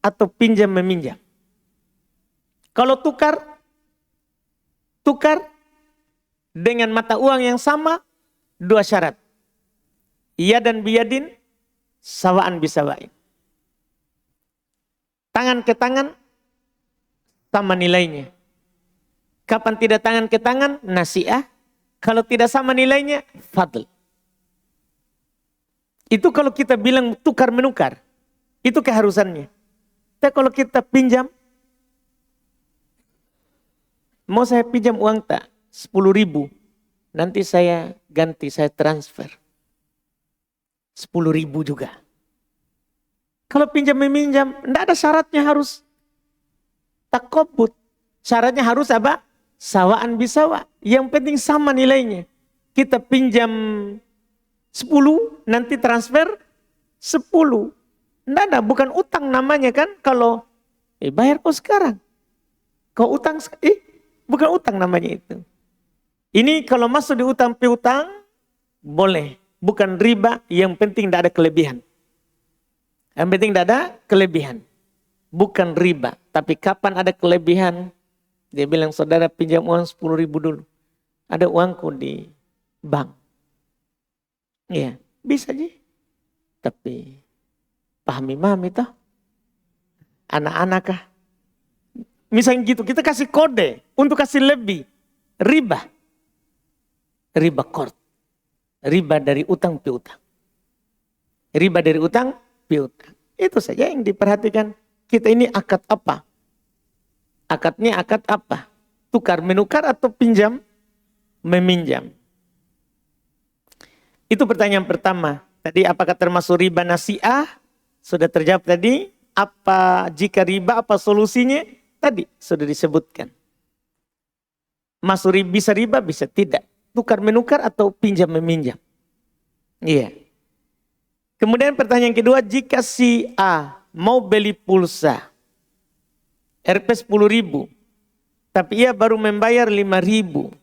atau pinjam meminjam. Kalau tukar dengan mata uang yang sama, 2 syarat. Iya dan biyadin, sawaan bisawain. Tangan ke tangan, sama nilainya. Kapan tidak tangan ke tangan, nasi'ah. Kalau tidak sama nilainya, fadl. Itu kalau kita bilang tukar menukar, itu keharusannya. Tapi kalau kita pinjam, mau saya pinjam uang tak? 10.000. Nanti saya ganti, saya transfer. 10.000 juga. Kalau pinjam meminjam, tidak ada syaratnya harus takobut. Syaratnya harus apa? Sawaan bisawa. Yang penting sama nilainya. Kita pinjam 10, nanti transfer 10. Tidak ada, bukan utang namanya kan. Kalau bayar kok sekarang. Kau utang, bukan utang namanya itu. Ini kalau masuk di utang piutang, boleh. Bukan riba, yang penting tidak ada kelebihan. Yang penting tidak ada kelebihan. Bukan riba. Tapi kapan ada kelebihan, dia bilang saudara pinjam uang 10.000 dulu. Ada uangku di bank. Iya, bisa aja. Tapi pahami mami toh. Anak-anak kah? Misalnya gitu, kita kasih kode untuk kasih lebih. Riba. Riba kord. Riba dari utang piutang. Riba dari utang piutang. Itu saja yang diperhatikan. Kita ini akad apa? Akadnya akad apa? Tukar menukar atau pinjam meminjam? Itu pertanyaan pertama. Tadi apakah termasuk riba nasi'ah? Sudah terjawab tadi. Apa jika riba, apa solusinya? Tadi sudah disebutkan. Masuk bisa riba, bisa tidak. Tukar menukar atau pinjam meminjam. Iya. Kemudian pertanyaan kedua, jika si A mau beli pulsa Rp 10.000, tapi ia baru membayar 5.000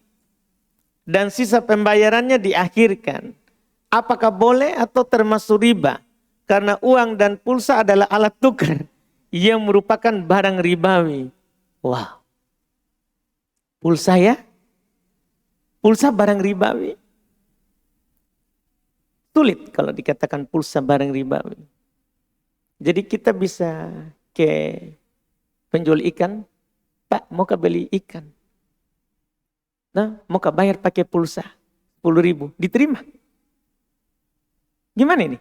dan sisa pembayarannya diakhirkan, apakah boleh atau termasuk riba? Karena uang dan pulsa adalah alat tukar yang merupakan barang ribawi. Wah, pulsa ya? Pulsa barang ribawi. Sulit kalau dikatakan pulsa barang ribawi. Jadi kita bisa ke penjual ikan, Pak mau beli ikan. Nah, mau bayar pakai pulsa 10.000, diterima. Gimana ini?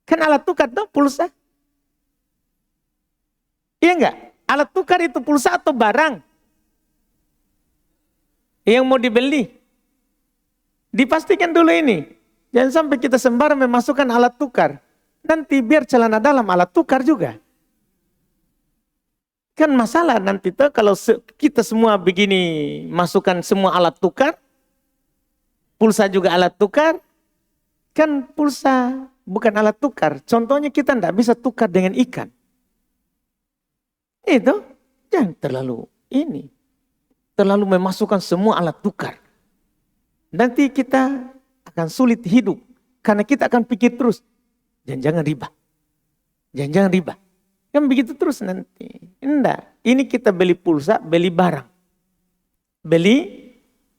Kan alat tukar dong pulsa. Iya enggak? Alat tukar itu pulsa atau barang? Yang mau dibeli. Dipastikan dulu ini. Jangan sampai kita sembarang memasukkan alat tukar. Nanti biar celana dalam alat tukar juga. Kan masalah nanti tuh kalau kita semua begini masukkan semua alat tukar. Pulsa juga alat tukar. Kan pulsa bukan alat tukar. Contohnya kita tidak bisa tukar dengan ikan. Itu jangan terlalu terlalu memasukkan semua alat tukar. Nanti kita akan sulit hidup. Karena kita akan pikir terus, jangan-jangan riba. Jangan-jangan riba. Kan begitu terus nanti. Enggak, ini kita beli pulsa, beli barang. Beli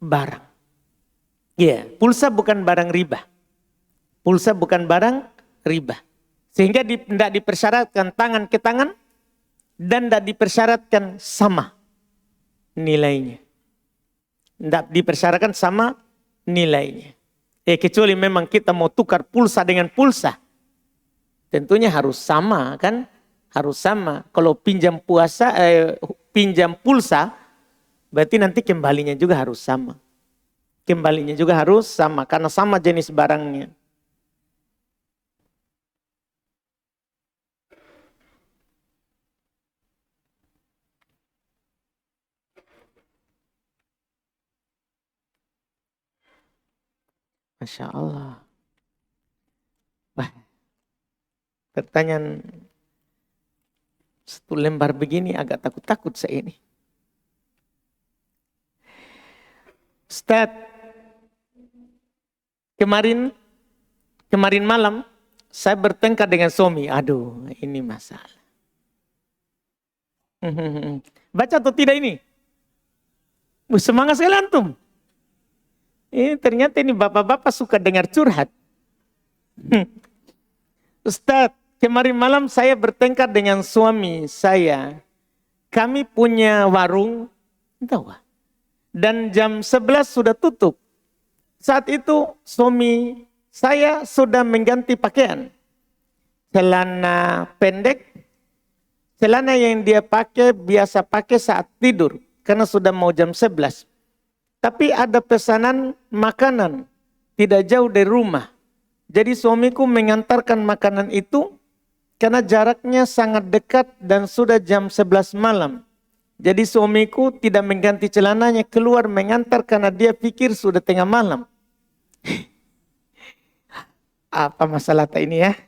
barang. Iya, pulsa bukan barang riba. Pulsa bukan barang riba. Sehingga tidak dipersyaratkan tangan ke tangan, dan tidak dipersyaratkan sama nilainya. Tidak dipersyaratkan sama nilainya. Kecuali memang kita mau tukar pulsa dengan pulsa. Tentunya harus sama kan. Harus sama. Kalau pinjam pulsa, berarti nanti kembalinya juga harus sama. Kembalinya juga harus sama. Karena sama jenis barangnya. Masya Allah. Wah, pertanyaan satu lembar begini agak takut-takut saya ini. Ustaz, kemarin malam saya bertengkar dengan suami. Aduh, ini masalah. Baca atau tidak ini? Semangat sekali antum. Ternyata ini bapak-bapak suka dengar curhat. Ustadz, kemarin malam saya bertengkar dengan suami saya. Kami punya warung, dan jam 11 sudah tutup. Saat itu suami saya sudah mengganti pakaian. Celana pendek, celana yang dia biasa pakai saat tidur. Karena sudah mau jam 11. Tapi ada pesanan makanan tidak jauh dari rumah. Jadi suamiku mengantarkan makanan itu karena jaraknya sangat dekat dan sudah jam 11 malam. Jadi suamiku tidak mengganti celananya, keluar mengantar karena dia pikir sudah tengah malam. Apa masalah ini ya?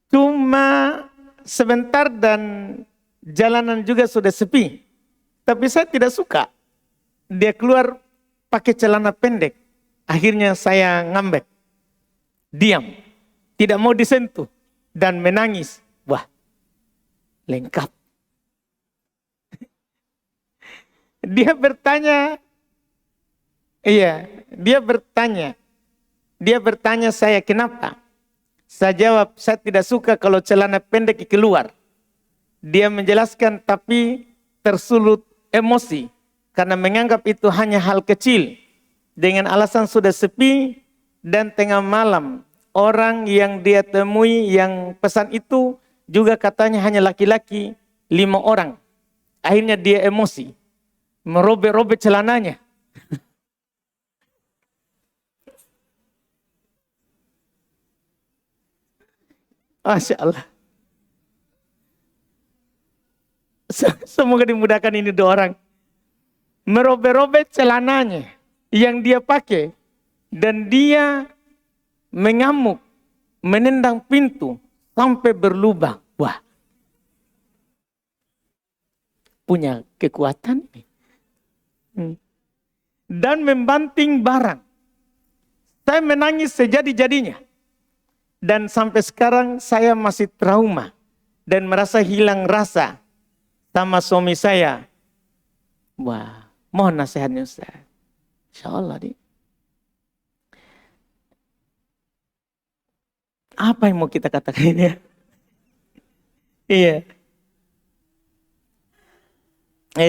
Cuma sebentar dan jalanan juga sudah sepi. Tapi saya tidak suka. Dia keluar pakai celana pendek. Akhirnya saya ngambek. Diam. Tidak mau disentuh. Dan menangis. Wah, lengkap. Dia bertanya. Dia bertanya saya kenapa. Saya jawab, saya tidak suka kalau celana pendek keluar. Dia menjelaskan tapi tersulut emosi karena menganggap itu hanya hal kecil dengan alasan sudah sepi dan tengah malam. Orang yang dia temui yang pesan itu juga katanya hanya laki-laki 5 orang. Akhirnya dia emosi, merobek-robek celananya. Masya Allah. Semoga dimudahkan ini 2 orang. Merobek-robek celananya yang dia pakai. Dan dia mengamuk, menendang pintu sampai berlubang. Wah, punya kekuatan ini. Dan membanting barang. Saya menangis sejadi-jadinya. Dan sampai sekarang saya masih trauma. Dan merasa hilang rasa sama suami saya. Wah, mohon nasihatnya Ustaz. InsyaAllah nih. Apa yang mau kita katakan ya? Iya.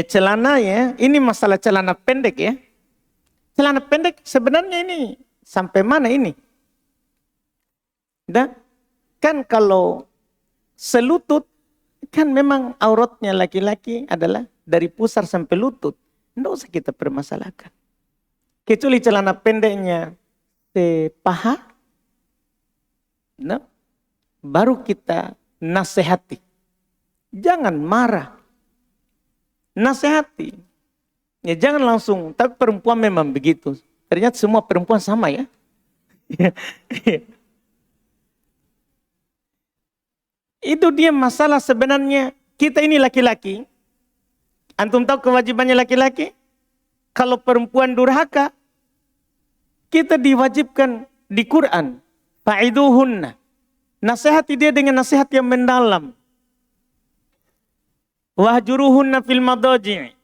Celana ya, ini masalah celana pendek ya. Celana pendek sebenarnya ini sampai mana ini? Dan kan kalau selutut, kan memang auratnya laki-laki adalah dari pusar sampai lutut. Tidak usah kita permasalahkan. Kecuali celana pendeknya sepaha, nah, baru kita nasihati. Jangan marah. Nasihati. Ya jangan langsung, tapi perempuan memang begitu. Ternyata semua perempuan sama ya. Itu dia masalah sebenarnya. Kita ini laki-laki. Antum tahu kewajibannya laki-laki? Kalau perempuan durhaka, kita diwajibkan di Quran. Fa'iduhunna. Nasihati dia dengan nasihat yang mendalam. Wahjuruhunna fil madaji'.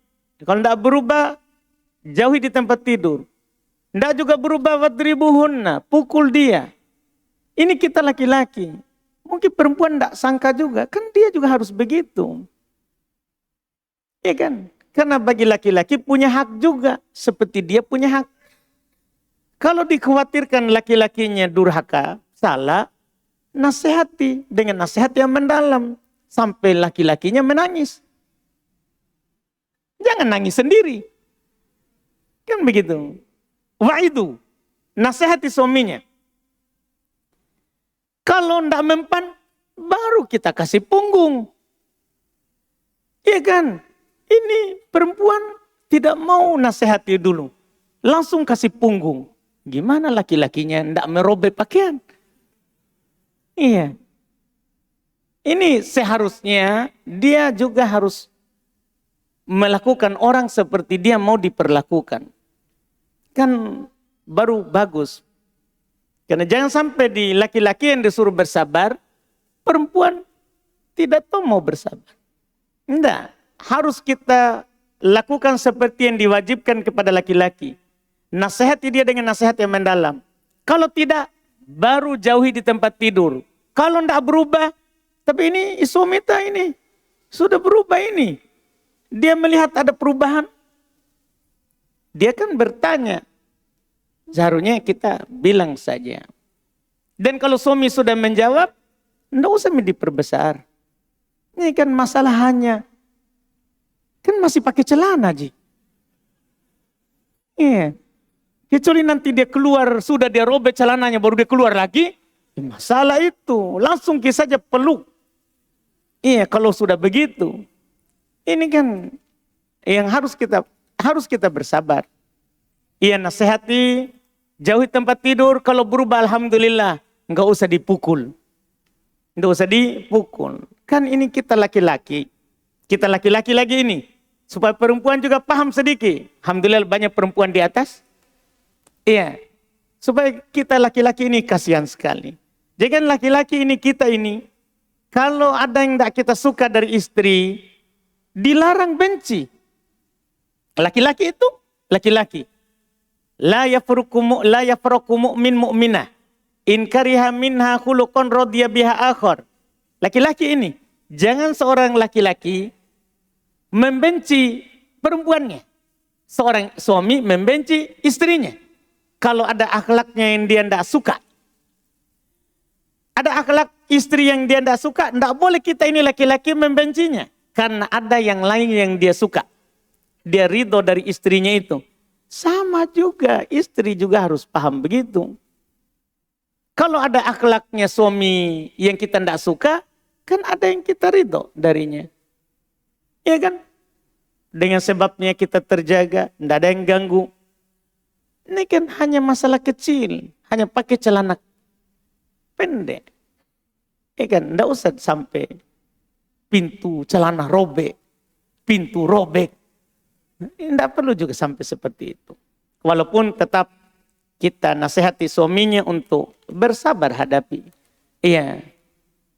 Kalau tidak berubah, jauhi di tempat tidur. Tidak juga berubah, wadribuhunna. Pukul dia. Ini kita laki-laki. Mungkin perempuan tidak sangka juga. Kan dia juga harus begitu. Ya kan? Karena bagi laki-laki punya hak juga. Seperti dia punya hak. Kalau dikhawatirkan laki-lakinya durhaka, salah, nasihati dengan nasihat yang mendalam. Sampai laki-lakinya menangis. Jangan nangis sendiri. Kan begitu. Wa'idu. Nasihati suaminya. Kalau tidak mempan, baru kita kasih punggung. Iya kan? Ini perempuan tidak mau nasihati dulu. Langsung kasih punggung. Gimana laki-lakinya tidak merobek pakaian? Iya. Ini seharusnya dia juga harus melakukan orang seperti dia mau diperlakukan. Kan baru bagus. Karena jangan sampai di laki-laki yang disuruh bersabar, perempuan tidak tahu mau bersabar. Tidak. Harus kita lakukan seperti yang diwajibkan kepada laki-laki. Nasihati dia dengan nasihat yang mendalam. Kalau tidak, baru jauhi di tempat tidur. Kalau tidak berubah, tapi ini suamita ini sudah berubah ini. Dia melihat ada perubahan. Dia kan bertanya. Seharusnya kita bilang saja. Dan kalau suami sudah menjawab, tidak usah diperbesar. Ini kan masalahnya. Kan masih pakai celana, Ji. Iya. Kecuali nanti dia keluar, sudah dia robek celananya, baru dia keluar lagi. Masalah itu. Langsung kita saja peluk. Iya, kalau sudah begitu. Ini kan yang harus kita bersabar. Iya, nasihati, jauhi tempat tidur. Kalau berubah, alhamdulillah, enggak usah dipukul. Enggak usah dipukul. Kan ini kita laki-laki. Kita laki-laki lagi ini. Supaya perempuan juga paham sedikit. Alhamdulillah banyak perempuan di atas. Iya. Supaya kita laki-laki ini kasihan sekali. Jangan laki-laki ini, kita ini, kalau ada yang tidak kita suka dari istri, dilarang benci. Laki-laki itu, laki-laki. La yafruku mu'min mu'minah. In kariha minha khuluqan radiya biha akhar. Laki-laki ini, jangan seorang laki-laki membenci perempuannya. Seorang suami membenci istrinya. Kalau ada akhlaknya yang dia tidak suka. Ada akhlak istri yang dia tidak suka, tidak boleh kita ini laki-laki membencinya. Karena ada yang lain yang dia suka. Dia ridho dari istrinya itu. Sama juga, istri juga harus paham begitu. Kalau ada akhlaknya suami yang kita tidak suka, kan ada yang kita ridho darinya. Iya kan? Dengan sebabnya kita terjaga, tidak ada yang ganggu. Ini kan hanya masalah kecil, hanya pakai celana pendek. Iya kan? Tidak usah sampai pintu celana robek, pintu robek. Tidak perlu juga sampai seperti itu. Walaupun tetap kita nasihati suaminya untuk bersabar hadapi. Iya.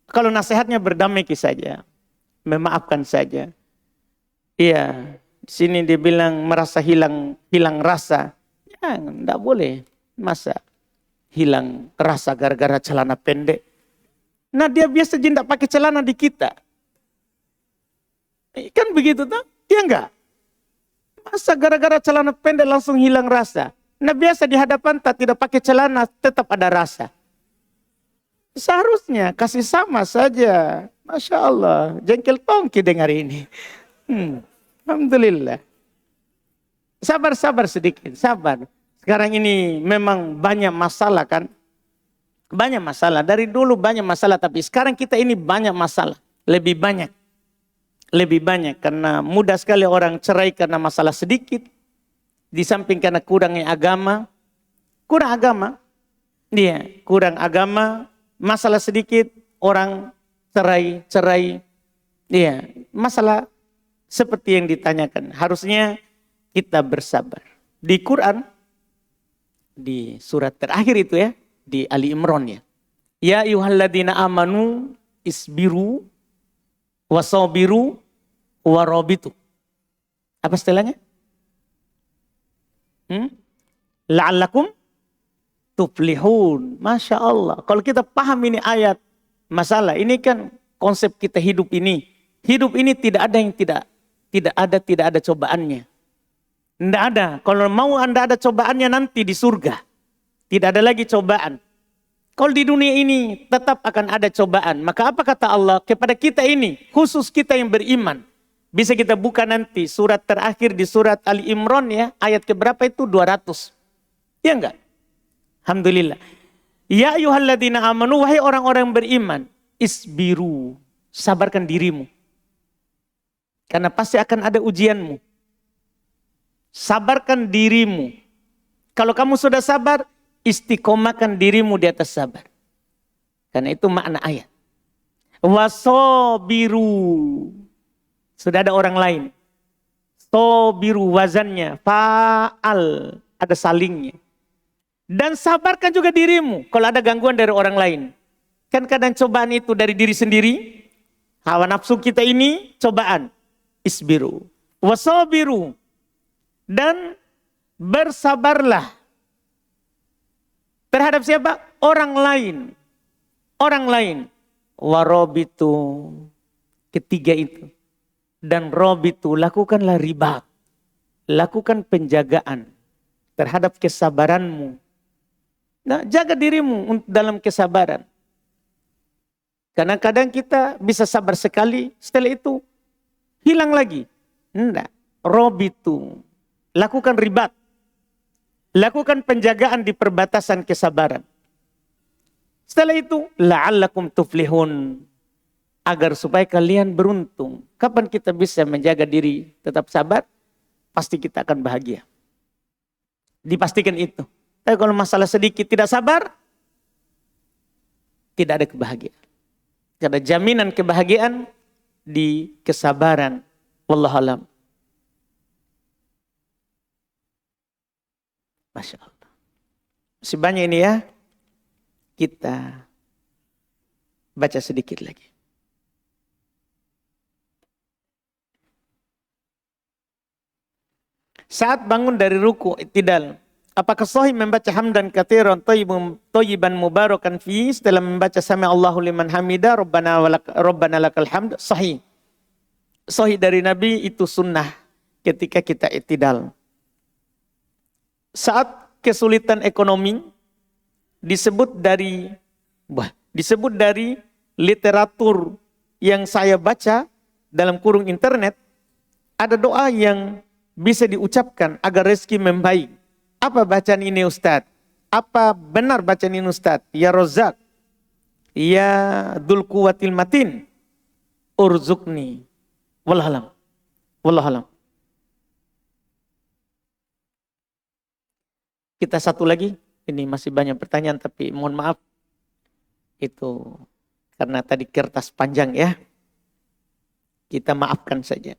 Kalau nasihatnya berdamai saja. Memaafkan saja. Iya. Di sini dia bilang merasa hilang rasa. Ya, tidak boleh. Masa hilang rasa gara-gara celana pendek. Nah dia biasa tidak pakai celana di kita. Kan begitu tuh? Iya enggak? Masa gara-gara celana pendek langsung hilang rasa? Nah biasa di hadapan tak tidak pakai celana tetap ada rasa. Seharusnya kasih sama saja. Masya Allah. Jengkel tongki dengar ini. Alhamdulillah. Sabar sedikit. Sabar. Sekarang ini memang banyak masalah kan. Banyak masalah. Dari dulu banyak masalah. Tapi sekarang kita ini banyak masalah. Lebih banyak. Lebih banyak. Karena mudah sekali orang cerai karena masalah sedikit. Di samping karena kurangnya agama. Kurang agama. Iya, kurang agama. Masalah sedikit. Orang cerai. Iya, masalah seperti yang ditanyakan. Harusnya kita bersabar. Di Quran, di surat terakhir itu ya, di Ali Imran ya. Ya ayyuhalladzina amanu isbiru wasabiru warabitu. Apa istilahnya? La'allakum tuflihun. Masya Allah. Kalau kita paham ini ayat, masalah ini kan konsep kita hidup ini. Hidup ini tidak ada cobaannya. Tidak ada. Kalau mau Anda ada cobaannya nanti di surga. Tidak ada lagi cobaan. Kalau di dunia ini tetap akan ada cobaan. Maka apa kata Allah kepada kita ini? Khusus kita yang beriman. Bisa kita buka nanti surat terakhir di surat Ali Imran ya. Ayat keberapa itu? 200. Ya enggak? Alhamdulillah. Ya ayyuhalladzina amanu, wahai orang-orang beriman. Isbiru. Sabarkan dirimu. Karena pasti akan ada ujianmu. Sabarkan dirimu. Kalau kamu sudah sabar, istiqomahkan dirimu di atas sabar. Karena itu makna ayat. Wasobiru. Sudah ada orang lain. Sobiru wazannya. Fa'al. Ada salingnya. Dan sabarkan juga dirimu. Kalau ada gangguan dari orang lain. Kan kadang cobaan itu dari diri sendiri. Hawa nafsu kita ini cobaan. Isbiru. Wasobiru. Dan bersabarlah. Terhadap siapa? Orang lain. Orang lain. Warobitu. Ketiga itu. Dan robitu. Lakukanlah ribat. Lakukan penjagaan. Terhadap kesabaranmu. Nah, jaga dirimu dalam kesabaran. Karena kadang kita bisa sabar sekali. Setelah itu. Hilang lagi. Enggak. Robitu. Lakukan ribat. Lakukan penjagaan di perbatasan kesabaran. Setelah itu, la'allakum tuflihun. Agar supaya kalian beruntung. Kapan kita bisa menjaga diri tetap sabar? Pasti kita akan bahagia. Dipastikan itu. Tapi kalau masalah sedikit tidak sabar, tidak ada kebahagiaan. Karena jaminan kebahagiaan di kesabaran. Wallahualam. Masya Allah. Masih banyak ini ya. Kita baca sedikit lagi. Saat bangun dari ruku i'tidal, apakah sahih membaca hamdan katsiran thayyiban mubarakan fi setelah membaca sami Allahu liman hamida rabbana lakal hamd? Sahih. Sahih dari Nabi itu sunnah ketika kita i'tidal. Saat kesulitan ekonomi disebut dari literatur yang saya baca dalam kurung internet, ada doa yang bisa diucapkan agar rezeki membaik. Apa bacaan ini Ustaz? Apa benar bacaan ini Ustaz? Ya Razzaq, ya Dzul Quwwatil Matin, urzuqni. Wallahualam. Wallahualam. Kita satu lagi, ini masih banyak pertanyaan tapi mohon maaf. Itu karena tadi kertas panjang ya. Kita maafkan saja.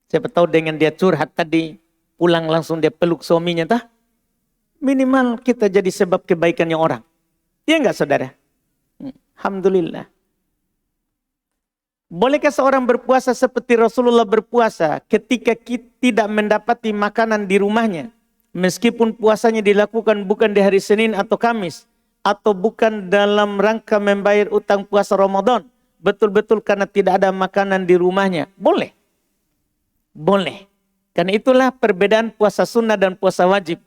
Siapa tahu dengan dia curhat tadi, pulang langsung dia peluk suaminya tah. Minimal kita jadi sebab kebaikannya orang. Iya enggak saudara? Alhamdulillah. Bolehkah seorang berpuasa seperti Rasulullah berpuasa ketika kita tidak mendapati makanan di rumahnya? Meskipun puasanya dilakukan bukan di hari Senin atau Kamis, atau bukan dalam rangka membayar utang puasa Ramadan, betul-betul karena tidak ada makanan di rumahnya. Boleh. Boleh. Karena itulah perbedaan puasa sunnah dan puasa wajib.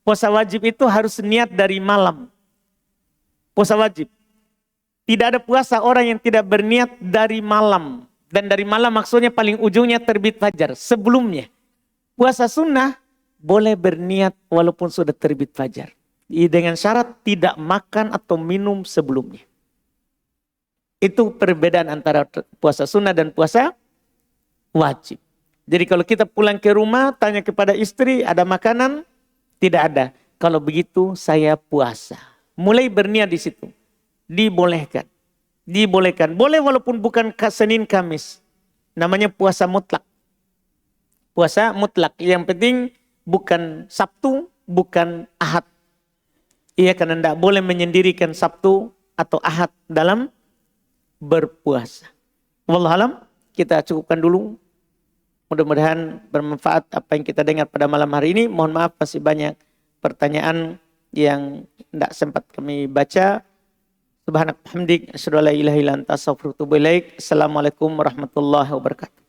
Puasa wajib itu harus niat dari malam. Puasa wajib. Tidak ada puasa orang yang tidak berniat dari malam. Dan dari malam maksudnya paling ujungnya terbit fajar. Sebelumnya. Puasa sunnah boleh berniat walaupun sudah terbit fajar. Dengan syarat tidak makan atau minum sebelumnya. Itu perbedaan antara puasa sunnah dan puasa wajib. Jadi kalau kita pulang ke rumah, tanya kepada istri, ada makanan? Tidak ada. Kalau begitu saya puasa. Mulai berniat di situ. Dibolehkan. Dibolehkan. Boleh walaupun bukan Senin Kamis. Namanya puasa mutlak. Puasa mutlak. Yang penting bukan Sabtu, bukan Ahad. Iya, karena tidak boleh menyendirikan Sabtu atau Ahad dalam berpuasa. Wallahualam, kita cukupkan dulu. Mudah-mudahan bermanfaat apa yang kita dengar pada malam hari ini. Mohon maaf masih banyak pertanyaan yang tidak sempat kami baca. Subhanak hamdik, asyhadu an la ilaha illa anta, astaghfiruka wa atubu ilaik. Assalamualaikum warahmatullahi wabarakatuh.